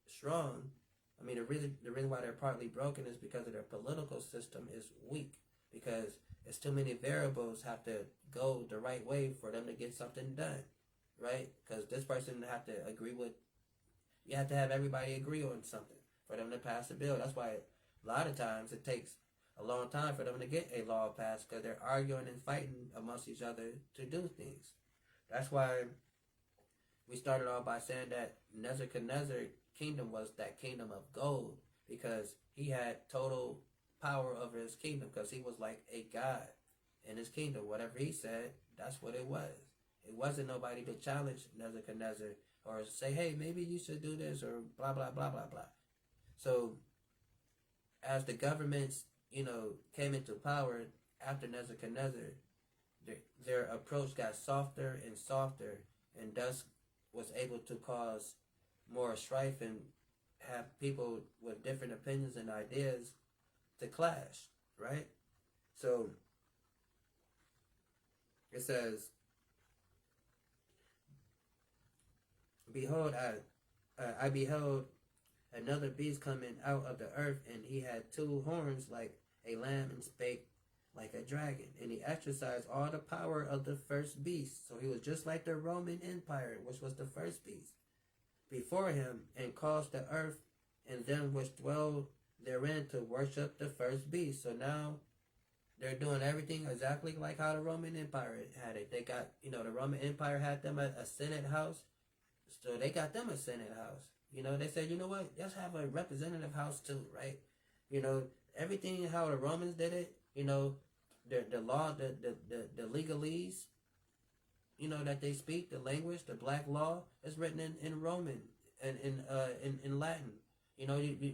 strong, the reason why they're partly broken is because of their political system is weak, because it's too many variables have to go the right way for them to get something done, right? Because this person have to agree with, you have to have everybody agree on something for them to pass a bill. That's why a lot of times it takes a long time for them to get a law passed, because they're arguing and fighting amongst each other to do things. That's why we started off by saying that Nebuchadnezzar's kingdom was that kingdom of gold, because he had total power over his kingdom, because he was like a god in his kingdom. Whatever he said, that's what it was. It wasn't nobody to challenge Nebuchadnezzar or say, hey, maybe you should do this, or blah, blah, blah, blah, blah. So as the governments, came into power after Nebuchadnezzar, their approach got softer and softer, and thus was able to cause more strife and have people with different opinions and ideas to clash, right? So it says, behold, I beheld another beast coming out of the earth, and he had two horns like a lamb, and spake like a dragon. And he exercised all the power of the first beast. So he was just like the Roman Empire, which was the first beast, before him, and caused the earth and them which dwell therein to worship the first beast. So now they're doing everything exactly like how the Roman Empire had it. They got, the Roman Empire had them a Senate house, so they got them a Senate house. They said, you know what, let's have a representative house too, right? Everything how the Romans did it, the law, the legalese, that they speak, the language, the black law, is written in Roman and in Latin. You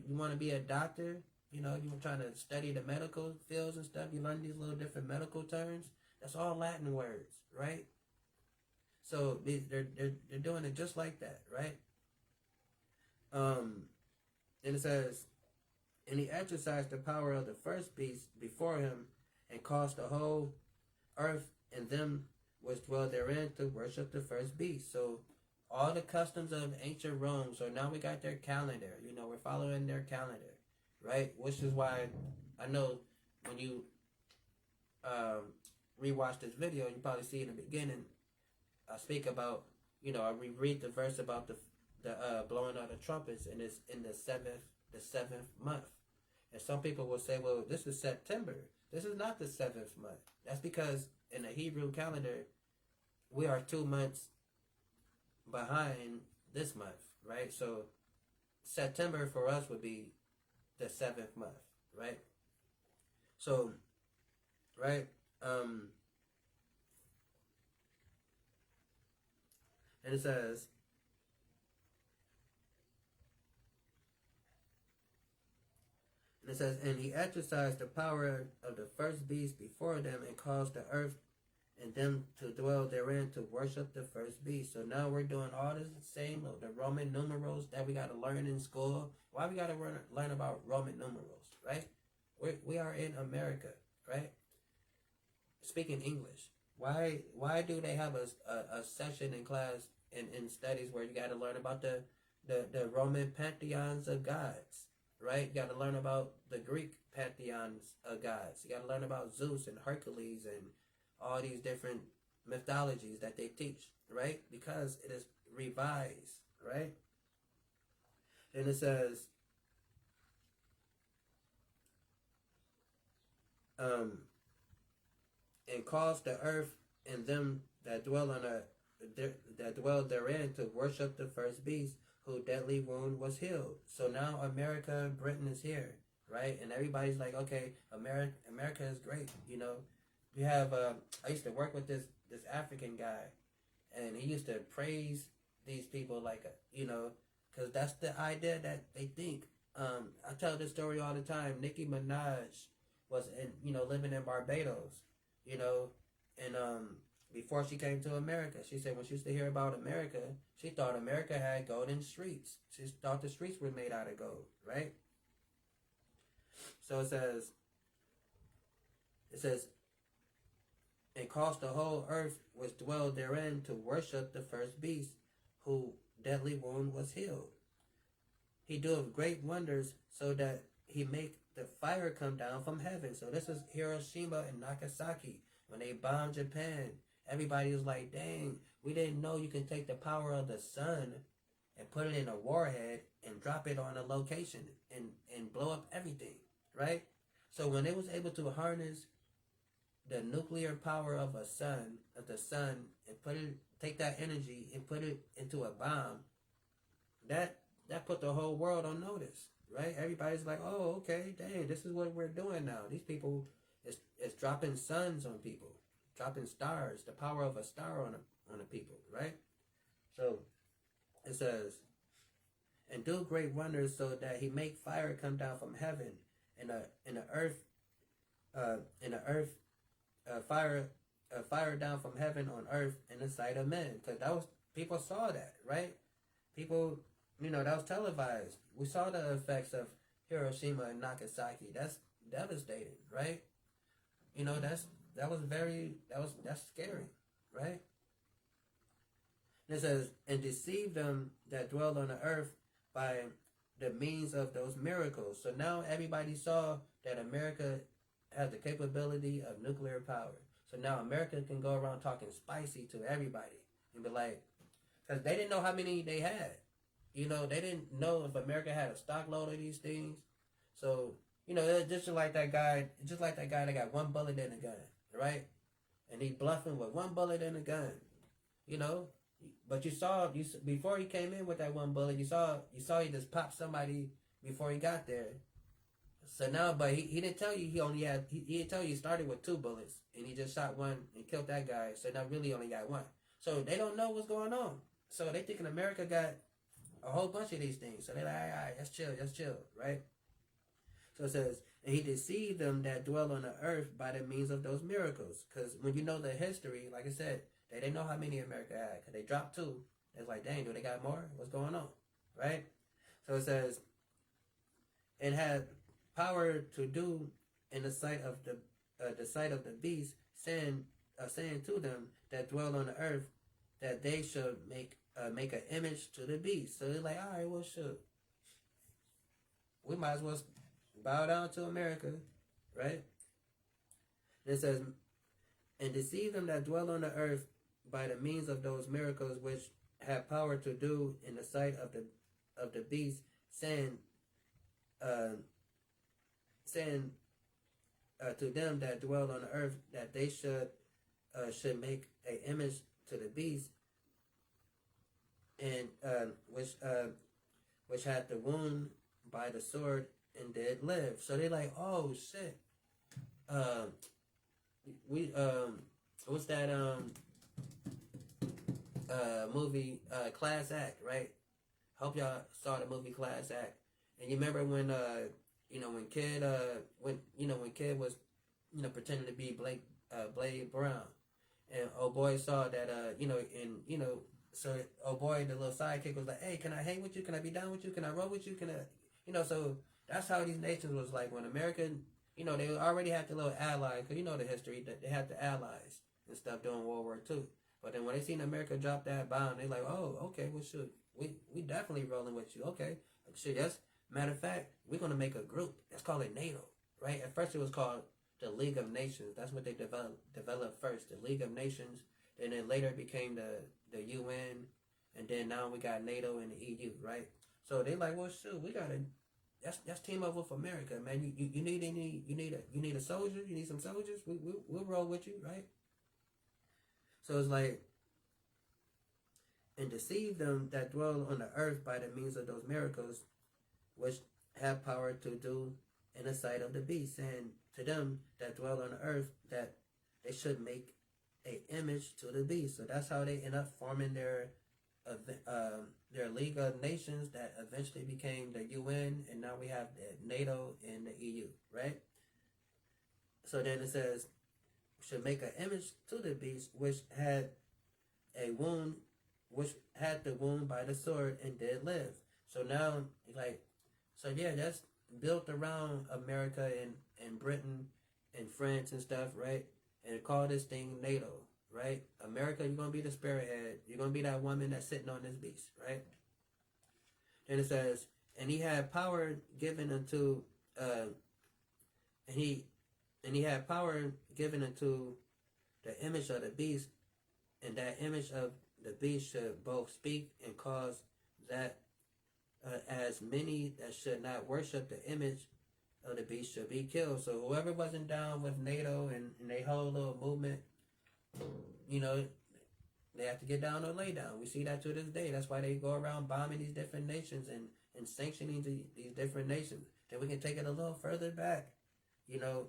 want to be a doctor, you're trying to study the medical fields and stuff, you learn these little different medical terms. That's all Latin words, right? So they're doing it just like that, right? And it says, and he exercised the power of the first beast before him, and caused the whole earth and them which dwell therein to worship the first beast. So all the customs of ancient Rome, so now we got their calendar. We're following their calendar, right? Which is why I know when you rewatch this video, you probably see in the beginning, I speak about, I reread the verse about the blowing of the trumpets, and it's in the seventh month. And some people will say, well, this is September. This is not the 7th month. That's because in the Hebrew calendar, we are 2 months behind this month, right? So September for us would be the 7th month, right? So, right, and it says, and he exercised the power of the first beast before them, and caused the earth and them to dwell therein to worship the first beast. So now we're doing all this same, the Roman numerals that we got to learn in school. Why we got to learn about Roman numerals, right? We are in America, right? Speaking English. Why do they have a session in class in studies where you got to learn about the Roman pantheons of gods? Right? You got to learn about the Greek pantheons of gods. You got to learn about Zeus and Hercules and all these different mythologies that they teach, right? Because it is revised, right? And it says, and caused the earth and them that dwell therein to worship the first beast, whose deadly wound was healed. So now America, Britain is here, right? And everybody's like, okay, America is great. We have, I used to work with this African guy, and he used to praise these people like, because that's the idea that they think. I tell this story all the time. Nicki Minaj was living in Barbados, you know, and before she came to America, she said when she used to hear about America, she thought America had golden streets. She thought the streets were made out of gold, right? So it says, and caused the whole earth which dwelled therein to worship the first beast, whose deadly wound was healed. He doeth great wonders, so that he make the fire come down from heaven. So this is Hiroshima and Nagasaki. When they bombed Japan, everybody was like, dang, we didn't know you can take the power of the sun and put it in a warhead and drop it on a location and blow up everything, right? So when they was able to harness the nuclear power of the sun, and take that energy and put it into a bomb, that put the whole world on notice, right? Everybody's like, oh, okay, dang, this is what we're doing now. These people is dropping suns on people, dropping stars, the power of a star on the people, right? So it says, and do great wonders, so that he make fire come down from heaven, and the earth fire down from heaven on earth in the sight of men. Because that was, people saw that, right? People, that was televised. We saw the effects of Hiroshima and Nagasaki. That's devastating, right? That's scary, right? And it says, and deceive them that dwell on the earth by the means of those miracles. So now everybody saw that America has the capability of nuclear power. So now America can go around talking spicy to everybody and be like, because they didn't know how many they had. They didn't know if America had a stock load of these things. So, it's just like that guy that got one bullet in a gun, right? And he bluffing with one bullet in a gun, But you saw before he came in with that one bullet, you saw he just popped somebody before he got there. So now, but he didn't tell you he didn't tell you he started with 2 bullets and he just shot one and killed that guy. So now really only got 1. So they don't know what's going on. So they thinking America got a whole bunch of these things. So they're like, all right, let's chill, right? So it says, and he deceived them that dwell on the earth by the means of those miracles. Because when you know the history, like I said, they didn't know how many America had. Because they dropped 2. It's like, dang, do they got more? What's going on, right? So it says, and had power to do in the sight of the beast, saying to them that dwell on the earth, that they should make an image to the beast. So they're like, all right, well, sure, we might as well bow down to America, right? And it says, and deceive them that dwell on the earth by the means of those miracles which have power to do in the sight of the beast, saying to them that dwell on the earth, that they should make an image to the beast, and which had the wound by the sword and did live. So they're like, oh shit, we what's that movie, Class Act, right? Hope y'all saw the movie Class Act. And you remember when when Kid was pretending to be Blade Brown, and old boy saw that so old boy, the little sidekick, was like, hey, can I hang with you? Can I be down with you? Can I roll with you? Can I so that's how these nations was like when America, they already had the little allies, because the history that they had the allies and stuff during World War II. But then when they seen America drop that bomb, they like, oh, okay, well, shoot, we definitely rolling with you. Okay, shit, yes. Matter of fact, we're gonna make a group. Let's call it NATO, right? At first, it was called the League of Nations. That's what they developed first, the League of Nations. And then later it became the UN, and then now we got NATO and the EU, right? So they like, well, shoot, we gotta. That's team up with America, man. You need a soldier. You need some soldiers. We'll roll with you, right? So it's like, and deceive them that dwell on the earth by the means of those miracles, which have power to do in the sight of the beast, and to them that dwell on the earth, that they should make an image to the beast. So that's how they end up forming their their League of Nations that eventually became the UN, and now we have the NATO and the EU, right? So then it says, should make an image to the beast which had a wound, which had the wound by the sword and did live. So now, like, so yeah, that's built around America and Britain and France and stuff, right? And call this thing NATO, right? America, you're gonna be the spearhead. You're gonna be that woman that's sitting on this beast, right? Then it says, and he had power given unto, and he had power given unto the image of the beast, and that image of the beast should both speak and cause that as many that should not worship the image of the beast should be killed. So whoever wasn't down with NATO and they whole little movement, you know, they have to get down or lay down. We see that to this day. That's why they go around bombing these different nations and sanctioning these different nations. Then we can take it a little further back. You know,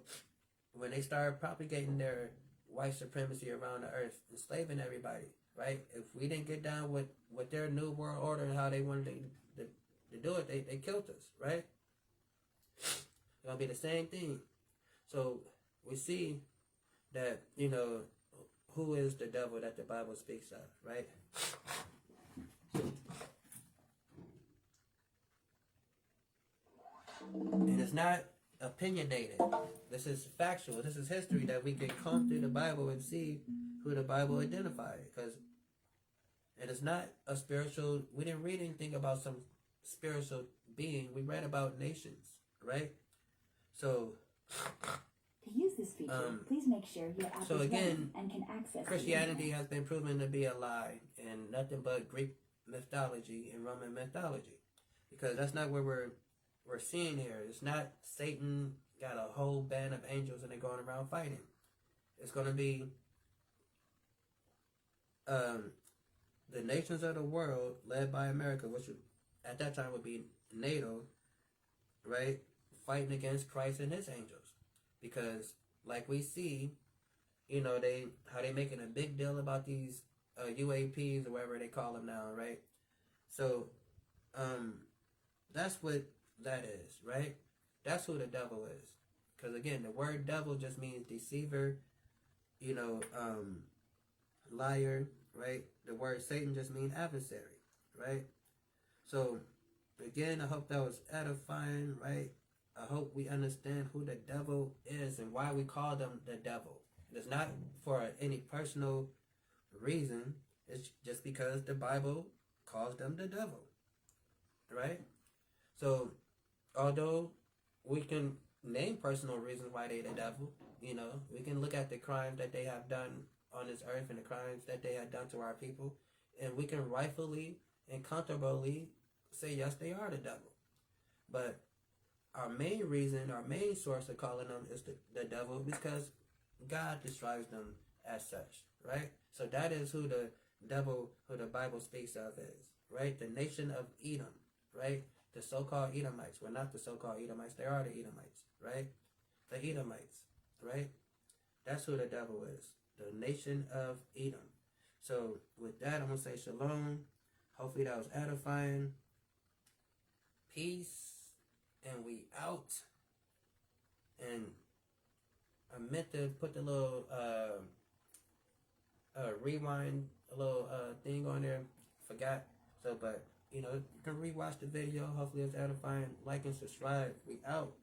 when they started propagating their white supremacy around the earth, enslaving everybody, right? If we didn't get down with their new world order and how they wanted to do it, they killed us, right? It's going to be the same thing. So we see that, you know, who is the devil that the Bible speaks of, right? And it's not opinionated. This is factual. This is history that we can comb through the Bible and see who the Bible identified. Because it is not a spiritual, we didn't read anything about some spiritual being. We read about nations, right? So to use this feature, please make sure your app so is again, ready and can access Christianity has been proven to be a lie and nothing but Greek mythology and Roman mythology, because that's not what we're seeing here. It's not Satan got a whole band of angels and they're going around fighting. It's going to be the nations of the world led by America, which at that time would be NATO, right, fighting against Christ and his angels. Because like we see, you know, how they making a big deal about these UAPs or whatever they call them now, right? So that's what that is, right? That's who the devil is. Because again, the word devil just means deceiver, you know, liar, right? The word Satan just means adversary, right? So again, I hope that was edifying, right? I hope we understand who the devil is and why we call them the devil. It's not for any personal reason. It's just because the Bible calls them the devil, right? So although we can name personal reasons why they're the devil, you know, we can look at the crimes that they have done on this earth and the crimes that they have done to our people, and we can rightfully and comfortably say, yes, they are the devil. But our main reason, our main source of calling them is the devil, because God describes them as such, right? So that is who the devil, who the Bible speaks of is, right? The nation of Edom, right? The so-called Edomites. Well, not the so-called Edomites. They are the Edomites, right? The Edomites, right? That's who the devil is. The nation of Edom. So with that, I'm going to say shalom. Hopefully that was edifying. Peace. And we out. And I meant to put the little rewind, a little thing on there. Forgot. So, but, you know, you can rewatch the video. Hopefully it's edifying. Like and subscribe. We out.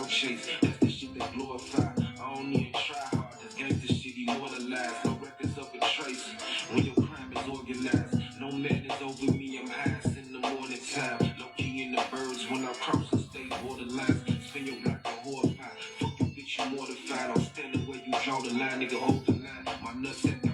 Chase, that's the shit they glorify. I don't even try hard, this gangsta shit immortalized. No records of a trace when your crime is organized. No man is over me, I'm highest in the morning time. Low key in the birds when I cross the state borderlines. Spin your block a horse pie. Fuck you, bitch, you mortified. I'm standing where you draw the line, nigga, hold the line. My nuts at